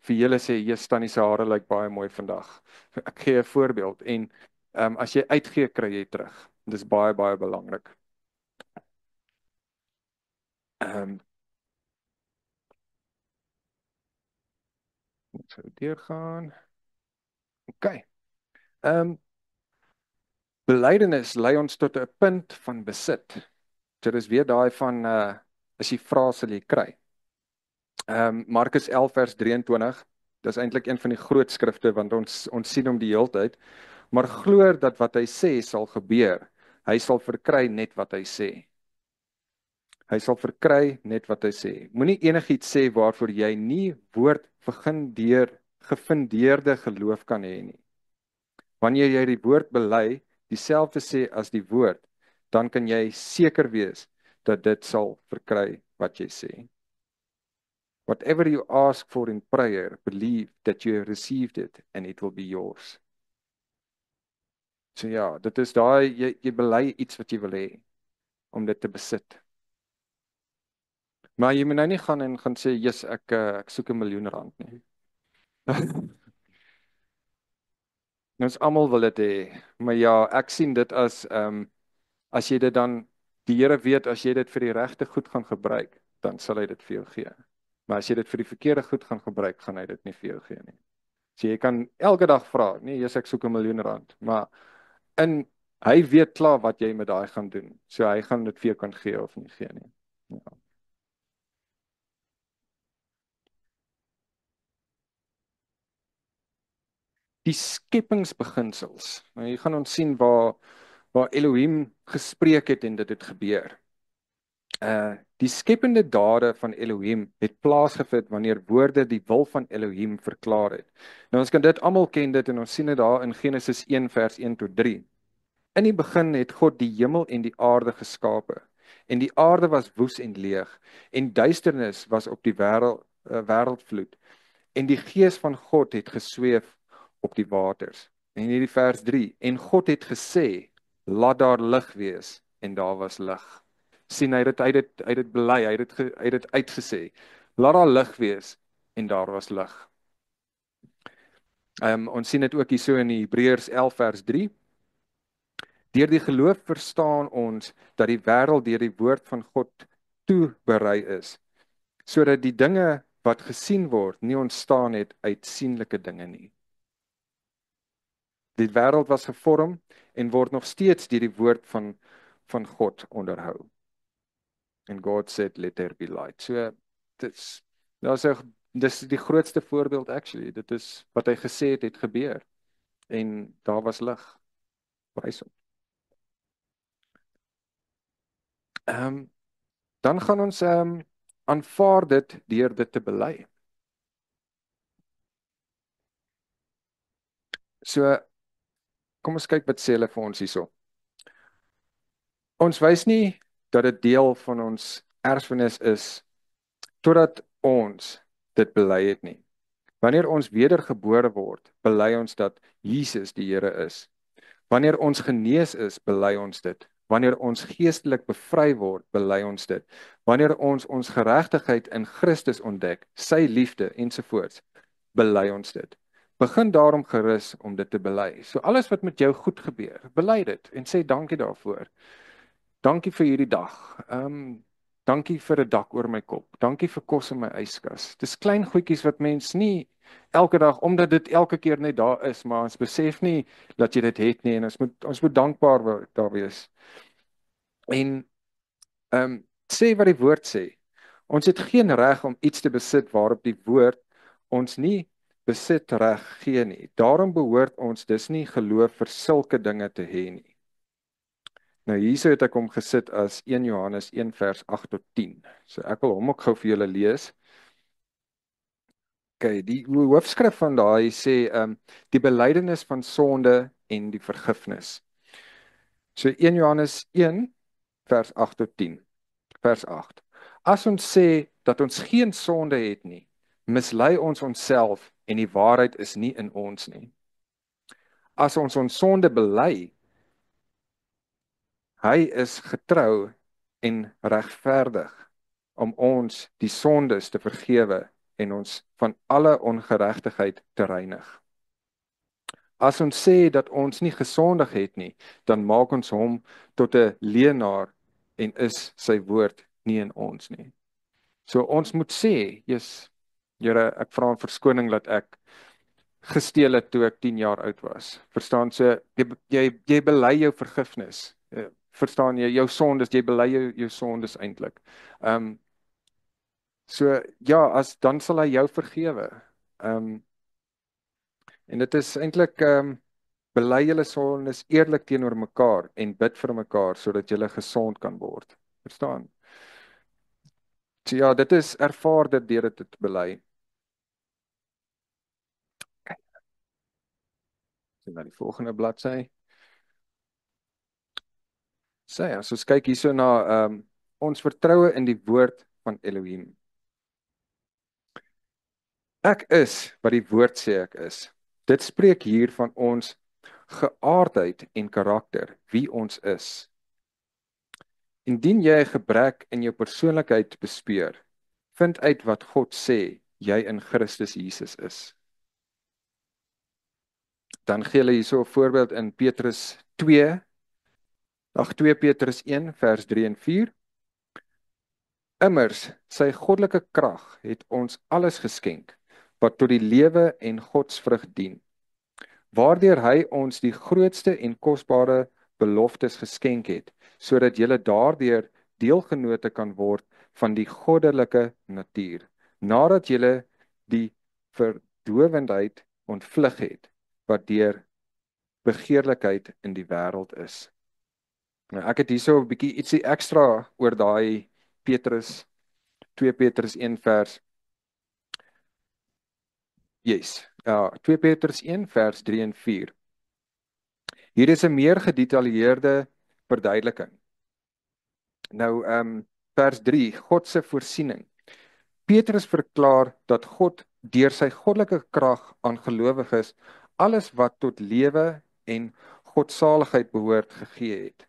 Speaker 2: Vir julle sê, "Jesus, Tannie se hare lyk baie mooi vandag." Ek gee 'n voorbeeld en as jy uitgee, kry jy terug. Dis baie baie belangrik. Moet so deurgaan. OK. Belydenis lei ons tot 'n punt van besit. So dis weer daai van as jy vra sal jy kry. Markus 11 vers 23. Dis eintlik een van die groot skrifte want ons sien hom die heeltyd, maar glo dat wat hy sê sal gebeur. Hy sal verkry net wat hy sê. Hy sal verkry net wat hy sê. Moenie enigiets sê waarvoor jy nie gefundeerde geloof kan hê nie. Wanneer jy die woord bely, dieselfde sê as die woord, dan kan jy seker wees dat dit sal verkry wat jy sê. Whatever you ask for in prayer, believe that you have received it and it will be yours. So ja, dit is daai jy bely iets wat jy wil hê om dit te besit. Maar jy moet nou nie gaan sê, "Jesus, ek soek 'n miljoen rand nie." Ons almal wil dit hê, maar ja, ek sien dit as jy dit dan die Here weet as jy dit vir die regte goed gaan gebruik, dan sal hy dit vir jou gee. Maar as jy dit vir die verkeerde goed gaan gebruik, gaan hy dit nie vir jou gee nie. So jy kan elke dag vra, nee, Jesus, ek soek 'n miljoen rand, maar hy weet klaar wat jy met daai gaan doen. So hy gaan dit vir jou kan gee of nie gee nie. Ja. Die skepingsbeginsels. Nou hier gaan ons sien waar Elohim gespreek het en dit het gebeur. Die skepende dade van Elohim het plaasgevind wanneer woorde die wil van Elohim verklaar het. Nou ons kan dit almal ken dit en ons sien dit daar in Genesis 1 vers 1 tot 3. In die begin het God die hemel en die aarde geskape. En die aarde was woes en leeg en duisternis was op die wêreldvloed. En die gees van God het gesweef op die waters. En hierdie vers 3, en God het gesê, laat daar lig wees en daar was lig. Sien hy het bely, hy het dit uitgesê. Laat daar lig wees en daar was lig. Ons sien dit ook hier so in Hebreërs 11 vers 3. Deur die geloof verstaan ons dat die wêreld deur die woord van God toeberei is, sodat die dinge wat gesien word nie ontstaan het uit sienlike dinge nie. Die wêreld was gevorm en word nog steeds deur die woord van God onderhou. And God said, let there be light. So dis die grootste voorbeeld actually. Dit is wat hy gesê het gebeur. En daar was lig. Prys hom. Dan gaan ons aanvaar dit deur dit te bely. So kom ons kyk wat sê hulle vir ons hierso. Ons wys nie dat dit deel van ons erfenis is totdat ons dit bely het nie. Wanneer ons wedergebore word, bely ons dat Jesus die Here is. Wanneer ons genees is, bely ons dit. Wanneer ons geestelik bevry word, bely ons dit. Wanneer ons geregtigheid in Christus ontdek, sy liefde ensovoorts, bely ons dit. Begin daarom gerus om dit te bely. So alles wat met jou goed gebeur, bely dit en sê dankie daarvoor. Dankie vir hierdie dag. Dankie vir 'n dak oor my kop. Dankie vir kos in my yskas. Dis klein goedjies wat mens nie elke dag, omdat dit elke keer net daar is, maar ons besef nie dat jy dit het nie en ons moet dankbaar daar wees. En sê wat die woord sê. Ons het geen reg om iets te besit waarop die woord ons nie besit reg gee nie. Daarom behoort ons dus nie geloof vir sulke dinge te hê nie. Nou hierso het ek hom gesit as 1 Johannes 1 vers 8 tot 10. So ek wil hom ook gou vir julle lees. Okay, die hoofskrif van daai sê die belydenis van sonde en die vergifnis. So 1 Johannes 1 vers 8 tot 10. Vers 8. As ons sê dat ons geen sonde het nie, mislei ons onsself en die waarheid is nie in ons nie. As ons sonde bely, hy is getrou en regverdig om ons die sondes te vergewe en ons van alle ongeregtigheid te reinig. As ons sê dat ons nie gesondig het nie, dan maak ons hom tot 'n leienaar en is sy woord nie in ons nie. So ons moet sê, Here, ek vra om verskoning dat ek gesteel het toe ek 10 jaar oud was. Verstaan, so jy bely jou vergifnis. Verstaan jy jou sondes, jy bely jou sondes eintlik. So ja, dan sal hy jou vergewe. En dit is eintlik bely julle sondes eerlik teenoor mekaar en bid vir mekaar sodat julle gesond kan word. Verstaan? So ja, dit is ervaar dit deur dit te bely. Sien na die volgende bladsy. Sê as ons kyk hierso na ons vertroue in die woord van Elohim. Ek is wat die woord sê ek is. Dit spreek hier van ons geaardheid en karakter, wie ons is. Indien jy 'n gebrek in jou persoonlikheid bespeur, vind uit wat God sê jy in Christus Jesus is. Dan gee hulle hierso 'n voorbeeld in Petrus 2, 2 Petrus 1 vers 3 en 4. Immers, sy goddelike krag het ons alles geskenk wat tot die lewe en godsvrug dien, waardeur hy ons die grootste en kosbare beloftes geskenk het, sodat julle daardeur deelgenote kan word van die goddelike natuur, nadat julle die verdowendheid ontvlug het, wat deur begeerlikheid in die wêreld is. Nou, ek het hierso 'n bietjie ietsie ekstra oor daai Petrus 2 Petrus 1 vers 2 Petrus 1 vers 3 en 4. Hier is 'n meer gedetailleerde verduideliking. Nou vers 3, God se voorsiening. Petrus verklaar dat God deur sy goddelike krag aan gelowiges alles wat tot lewe en godsaligheid behoort gegee het.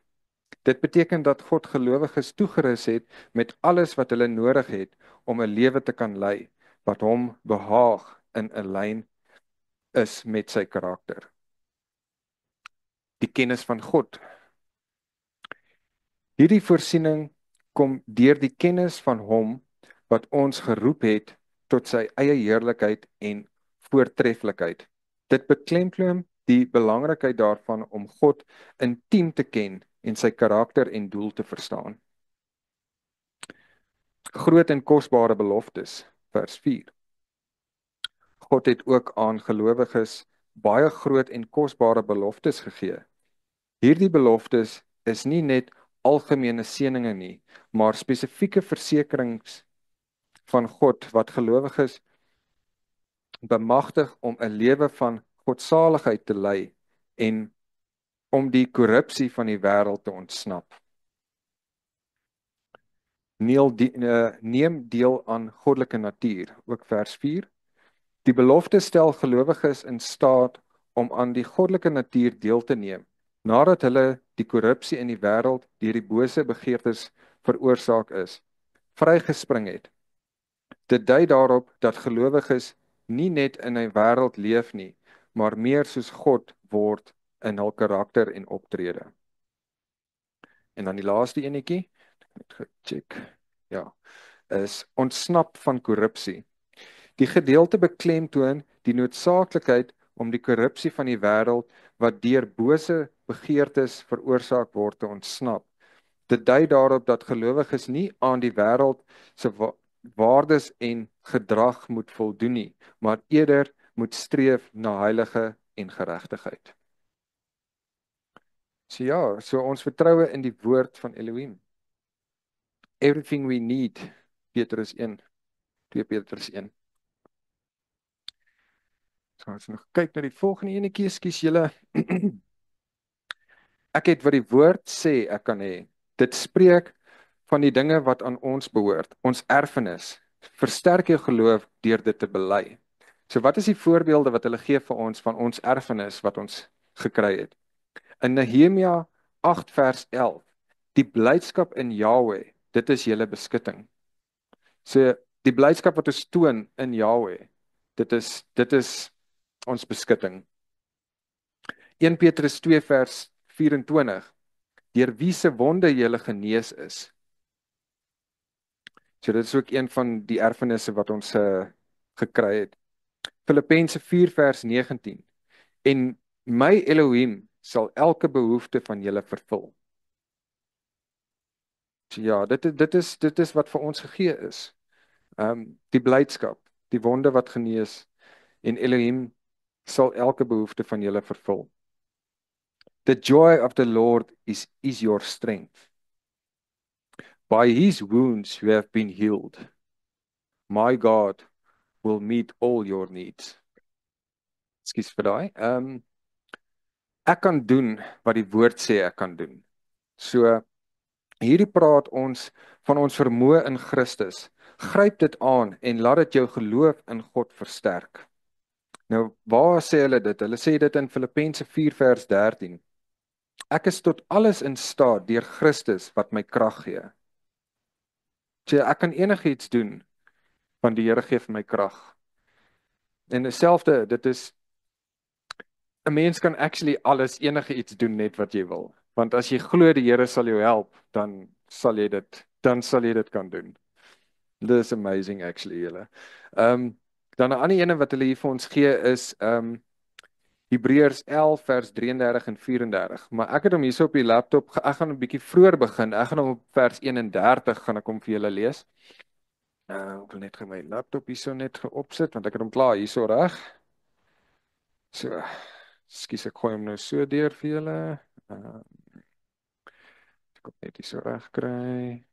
Speaker 2: Dit beteken dat God gelowiges toegerus het met alles wat hulle nodig het om 'n lewe te kan lei wat hom behaag in 'n lyn is met sy karakter. Die kennis van God. Hierdie voorsiening kom deur die kennis van hom wat ons geroep het tot sy eie heerlikheid en voortreffelikheid. Dit beklemtoon die belangrikheid daarvan om God intiem te ken en sy karakter en doel te verstaan. Groot en kosbare beloftes, vers 4. God het ook aan gelowiges baie groot en kosbare beloftes gegee. Hierdie beloftes is nie net algemene seëninge nie, maar spesifieke versekerings van God wat gelowiges bemagtig om 'n lewe van godsaligheid te lei en om die korrupsie van die wêreld te ontsnap. Neem deel aan goddelike natuur, ook vers 4. Die belofte stel gelowiges in staat om aan die goddelike natuur deel te neem, nadat hulle die korrupsie in die wêreld deur die bose begeertes veroorsaak is, vrygespring het. Dit dui daarop dat gelowiges nie net in 'n wêreld leef nie, maar meer soos God word in hul karakter en optrede. En dan die laaste enetjie, net gecheck. Ja, is ontsnap van korrupsie. Die gedeelte beklemtoon die noodsaaklikheid om die korrupsie van die wêreld wat deur bose begeertes veroorsaak word te ontsnap. Dit dui daarop dat gelowiges nie aan die wêreld se waardes en gedrag moet voldoen nie, maar eerder moet streef na heilige en geregtigheid. So ons vertroue in die woord van Elohim. Everything we need, Petrus 1, 2 Petrus 1. So ons nog kyk na die volgende enetjie, ekskuus julle. Ek het wat die woord sê ek kan hê. Dit spreek van die dinge wat aan ons behoort, ons erfenis. Versterk jou geloof deur dit te bely. So wat is die voorbeelde wat hulle gee vir ons van ons erfenis wat ons gekry het? In Nehemia 8 vers 11, die blydskap in Jahweh, dit is julle beskutting. So die blydskap wat ons toon in Jahweh, dit is ons beskutting. 1 Petrus 2 vers 24, deur wie se wonde julle genees is. So dit is ook een van die erfenisse wat ons gekry het. Filippense 4 vers 19, en my Elohim sal elke behoefte van julle vervul. So ja, dit is wat vir ons gegee is. Die blydskap, die wonde wat genees, en Elohim sal elke behoefte van julle vervul. The joy of the Lord is your strength. By his wounds you have been healed. My God will meet all your needs. Ekskuus vir daai. Ek kan doen wat die woord sê ek kan doen. So hierdie praat ons van ons vermoë in Christus, Gryp dit aan en laat dit jou geloof in God versterk. Nou, waar sê hulle dit? Hulle sê dit in Filippense 4 vers 13. Ek is tot alles in staat deur Christus wat my krag gee. So ek kan enigiets doen want die Here gee vir my krag. En dieselfde, dit is 'n mens kan actually alles enige iets doen net wat jy wil. Want as jy glo die Here sal jou help, dan sal jy dit kan doen. This is amazing actually julle. Dan 'n ander ene wat hulle hier vir ons gee is Hebreërs 11 vers 33 en 34. Maar ek het hom hierso op die laptop. Ek gaan 'n bietjie vroeër begin. Ek gaan hom op vers 31 gaan ek hom vir julle lees. Ek wil net gou my laptop hierso net opsit want ek het hom klaar hierso reg. So, skus ek gooi hom nou so deur vir julle. Ek kom net hierso reg kry.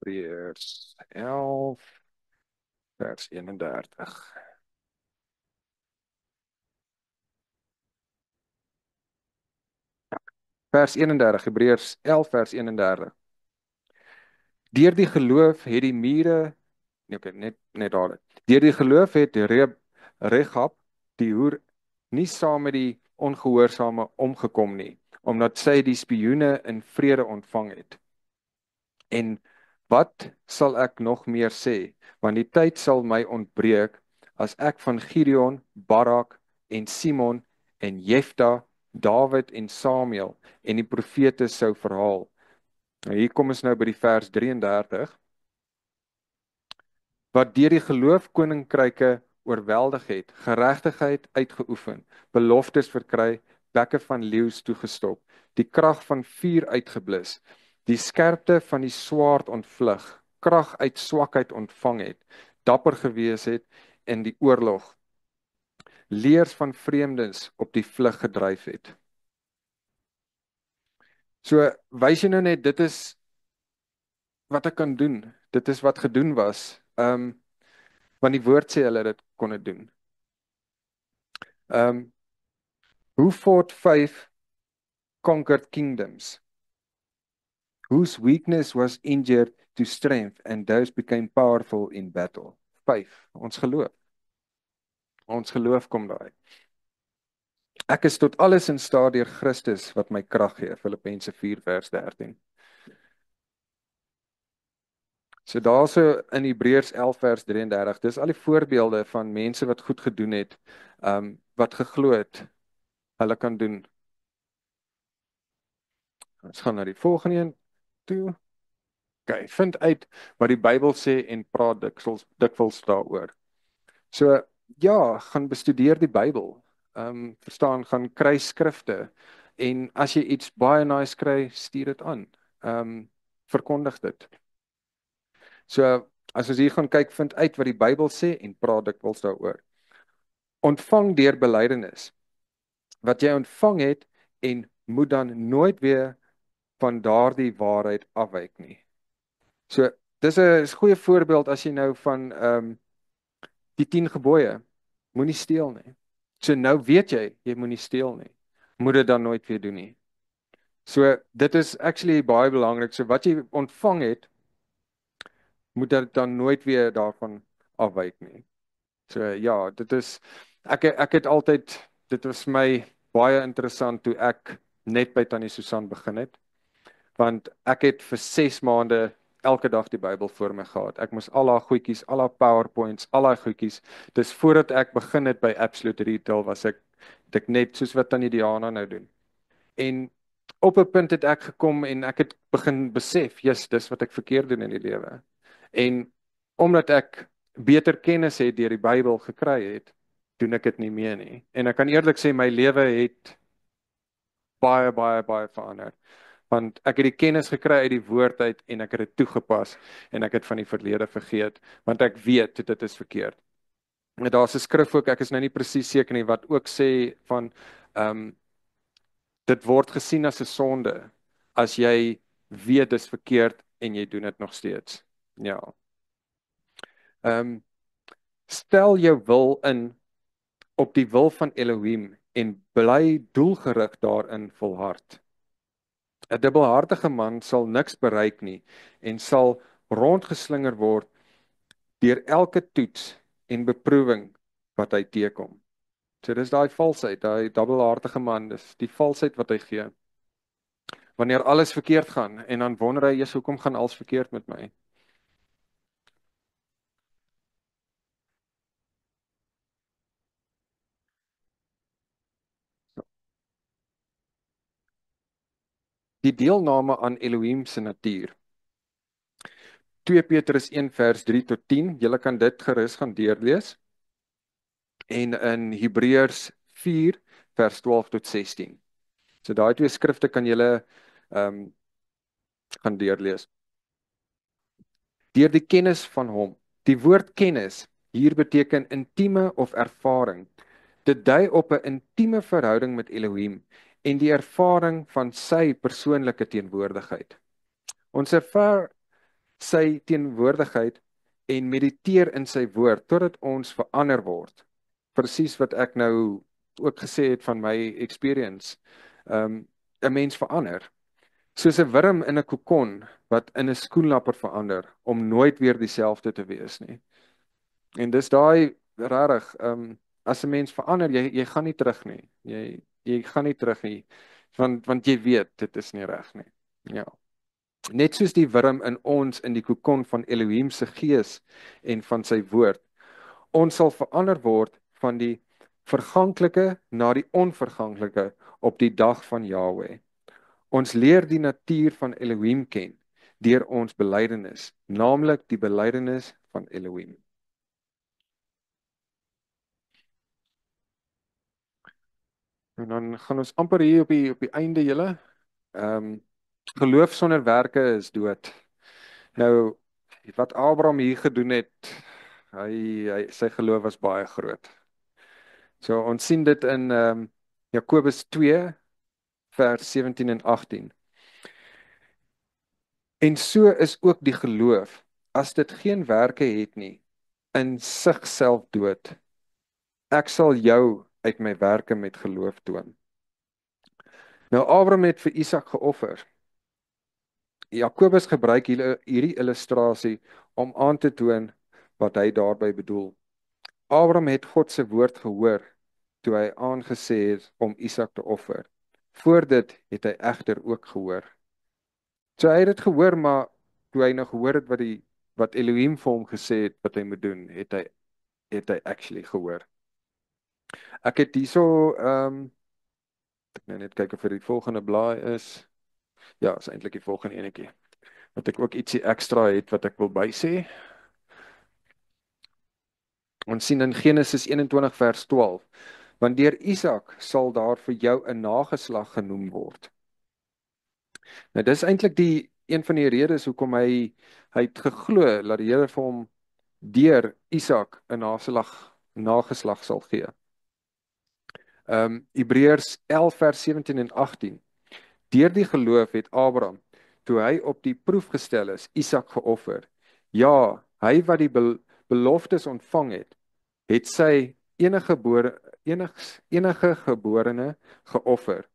Speaker 2: Hebreërs 11 vers 31. Vers 31, Hebreërs 11 vers 31. Deur die geloof het die mure, nee, okay, net daar. Deur die geloof het Regab die hoer nie saam met die ongehoorsame omgekom nie, omdat sy die spioene in vrede ontvang het. En wat sal ek nog meer sê, want die tyd sal my ontbreek as ek van Gideon, Barak en Simon en Jefta, Dawid en Samuel en die profete sou verhaal. Nou hier kom ons nou by die vers 33. Wat deur die geloof koninkryke oorweldig het, geregtigheid uitgeoefen, beloftes verkry, bekke van leeu's toegestop, die krag van vuur uitgeblus, die skerpte van die swaard ontvlug, krag uit swakheid ontvang het, dapper gewees het in die oorlog, leers van vreemdes op die vlug gedryf het. So wys jy nou net dit is wat ek kan doen. Dit is wat gedoen was. Want die woord sê hulle dit kon dit doen. Who fought 5 conquered kingdoms? Whose weakness was injured to strength and those became powerful in battle. 5. Ons geloof. Ons geloof kom daai. Ek is tot alles in staat deur Christus wat my krag gee. Filippense 4 vers 13. So daarso in Hebreërs 11 vers 33. Dis al die voorbeelde van mense wat goed gedoen het, wat geglo het hulle kan doen. Ons gaan na die volgende een toe. Okay, vind uit wat die Bybel sê en praat dikwels daaroor. So ja, gaan bestudeer die Bybel. Verstaan, gaan kry skrifte en as jy iets baie nice kry, stuur dit aan. Verkondig dit. So as ons hier gaan kyk, vind uit wat die Bybel sê en praat dikwels daaroor. Ontvang deur belydenis. Wat jy ontvang het en moet dan nooit weer van daardie waarheid afwyk nie. So dis 'n goeie voorbeeld as jy nou van die 10 gebooie moenie steel nie. So nou weet jy moenie steel nie. Moet dit dan nooit weer doen nie. So dit is actually baie belangrik. So wat jy ontvang het, moet dit dan nooit weer daarvan afwyk nie. So ja, dit is ek het altyd dit was my baie interessant toe ek net by Tannie Susan begin het. Want ek het vir 6 maande elke dag die Bybel voor my gehad. Ek moes al haar goedjies, al haar PowerPoints, al haar goedjies. Dis voordat ek begin het by Absolute Retail was ek net soos wat Tannie Diana nou doen. En op 'n punt het ek gekom en ek het begin besef, yes, dis wat ek verkeerd doen in die lewe. En omdat ek beter kennis het deur die Bybel gekry het, doen ek dit nie meer nie. En ek kan eerlik sê my lewe het baie verander. Want ek het die kennis gekry uit die woord uit en ek het dit toegepas en ek het van die verlede vergeet, want ek weet dit is verkeerd. En daar's 'n skrif ook, ek is nou nie presies seker nie, wat ook sê van dit word gesien as 'n sonde as jy weet dis verkeerd en jy doen dit nog steeds. Ja. Stel jou wil in op die wil van Elohim en bly doelgerig daarin volhard. 'n Dubbelhartige man sal niks bereik nie en sal rondgeslinger word deur elke toets en beproewing wat hy teekom. So dis daai valsheid, daai dubbelhartige man, dis die valsheid wat hy gee. Wanneer alles verkeerd gaan en dan wonder hy, "Jesus, hoekom gaan alles verkeerd met my?" Die deelname aan Elohim se natuur. 2 Petrus 1 vers 3 tot 10, julle kan dit gerus gaan deurlees. En in Hebreërs 4 vers 12 tot 16. So daai twee skrifte kan julle gaan deurlees. Deur die kennis van hom. Die woord kennis hier beteken intieme of ervaring. Dit dui op 'n intieme verhouding met Elohim en die ervaring van sy persoonlike teenwoordigheid. Ons ervaar sy teenwoordigheid en mediteer in sy woord totdat ons verander word. Presies wat ek nou ook gesê het van my experience. 'n Mens verander. Soos 'n wurm in 'n kokon wat in 'n skoenlapper verander om nooit weer dieselfde te wees nie. En dis daai regtig, as 'n mens verander, jy gaan nie terug nie. Jy gaan nie terug nie, want jy weet dit is nie reg nie. Ja. Net soos die wurm in ons in die kokon van Elohim se gees en van sy woord. Ons sal verander word van die verganklike na die onverganklike op die dag van Jahweh. Ons leer die natuur van Elohim ken deur ons belydenis, naamlik die belydenis van Elohim. En dan gaan ons amper hier op die einde julle. Geloof sonder werke is dood. Nou wat Abraham hier gedoen het, sy geloof was baie groot. So ons sien dit in Jakobus 2 vers 17 en 18. En so is ook die geloof, as dit geen werke het nie, in sigself dood. Ek sal jou uit my werke met geloof toon. Nou Abraham het vir Isak geoffer. Jakobus gebruik hierdie illustrasie om aan te toon wat hy daarby bedoel. Abraham het God se woord gehoor toe hy aangesê het om Isak te offer. Voor dit het hy egter ook gehoor. So hy het dit gehoor, maar toe hy nou gehoor het wat Elohim vir hom gesê het wat hy moet doen, het hy actually gehoor. Ek het hierso ek nou net kyk of dit die volgende blaai is. Ja, is eintlik die volgende enetjie. Wat ek ook ietsie ekstra het wat ek wil bysê. Ons sien in Genesis 21 vers 12. Want deur Isak sal daar vir jou 'n nageslag genoem word. Nou dis eintlik een van die redes hoekom hy het geglo dat die Here vir hom deur Isak 'n nageslag sal gee. Hebreërs 11 vers 17 en 18. Deur die geloof het Abraham, toe hy op die proef gestel is, Isak geoffer. Ja, hy wat die beloftes ontvang het sy enige geborene geoffer,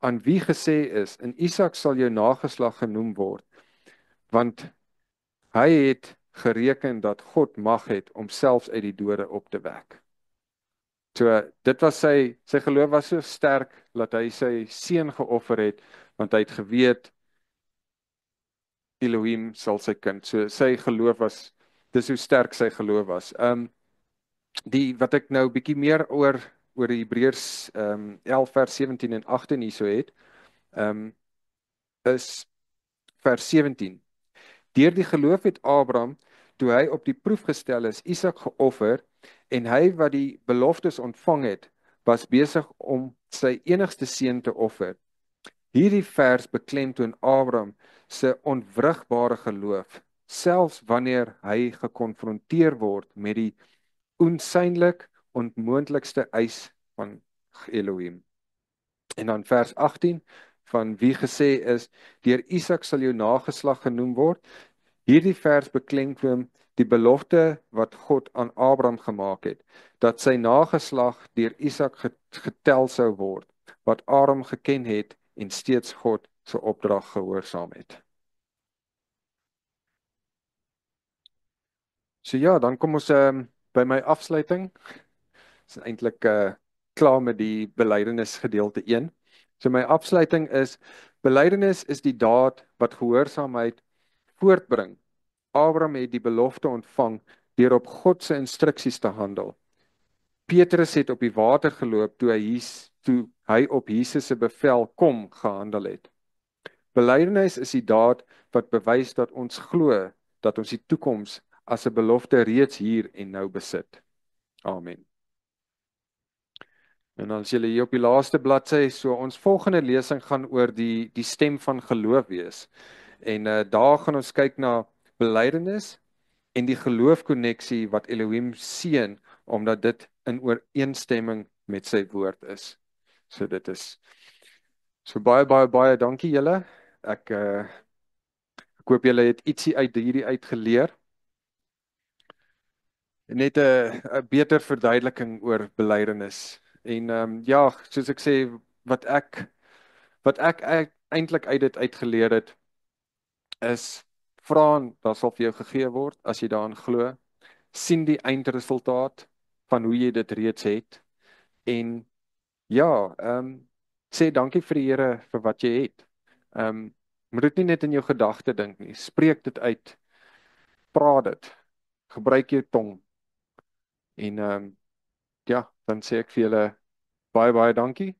Speaker 2: aan wie gesê is, in Isak sal jou nageslag genoem word, want hy het gereken dat God mag het om selfs uit die dode op te wek. So, dit was sy geloof was so sterk, dat hy sy seun geoffer het, want hy het geweet, Elohim sal sy kind, so sy geloof was, dis hoe sterk sy geloof was. Wat ek nou bietjie meer oor Hebreërs 11 vers 17 en 18 hierso het, is vers 17. Deur die geloof het Abraham, toe hy op die proef gestel is, Isak geoffer, en hy wat die beloftes ontvang het, was besig om sy enigste seun te offer. Hierdie vers beklemtoon Abraham se onwrigbare geloof, selfs wanneer hy gekonfronteer word met die onsignlik onmoontlikste eis van Elohim. En dan vers 18, van wie gesê is, deur Isak sal jou nageslag genoem word. Hierdie vers beklemtoon die belofte wat God aan Abraham gemaak het, dat sy nageslag deur Isak getel sou word, wat Abraham geken het en steeds God se opdrag gehoorsaam het. So ja, dan kom ons by my afsluiting. Is eintlik klaar met die belydenis gedeelte 1. So my afsluiting is: belydenis is die daad wat gehoorsaamheid voortbring. Abraham het die belofte ontvang deur op God se instruksies te handel. Petrus het op die water geloop toe hy op Jesus se bevel kom gehandel het. Belydenis is die daad wat bewys dat ons glo dat ons die toekoms as 'n belofte reeds hier en nou besit. Amen. En dan as julle hier op die laaste bladsy, so ons volgende lesing gaan oor die stem van geloof wees. En daar gaan ons kyk na belydenis en die geloofkonneksie wat Elohim seën omdat dit in ooreenstemming met sy woord is. So dit is so baie dankie julle. Ek hoop julle het ietsie uit hierdie uitgeleer. Net 'n beter verduideliking oor belydenis. En ja, soos ek sê, wat ek eintlik uit dit uitgeleer het is vra en daar sal vir jou gegee word as jy daarin glo. Sien die eindresultaat van hoe jy dit reeds het. En ja, sê dankie vir die Here vir wat jy het. Moet dit nie net in jou gedagte dink nie. Spreek dit uit. Praat dit. Gebruik jou tong. En ja, dan sê ek vir julle baie dankie.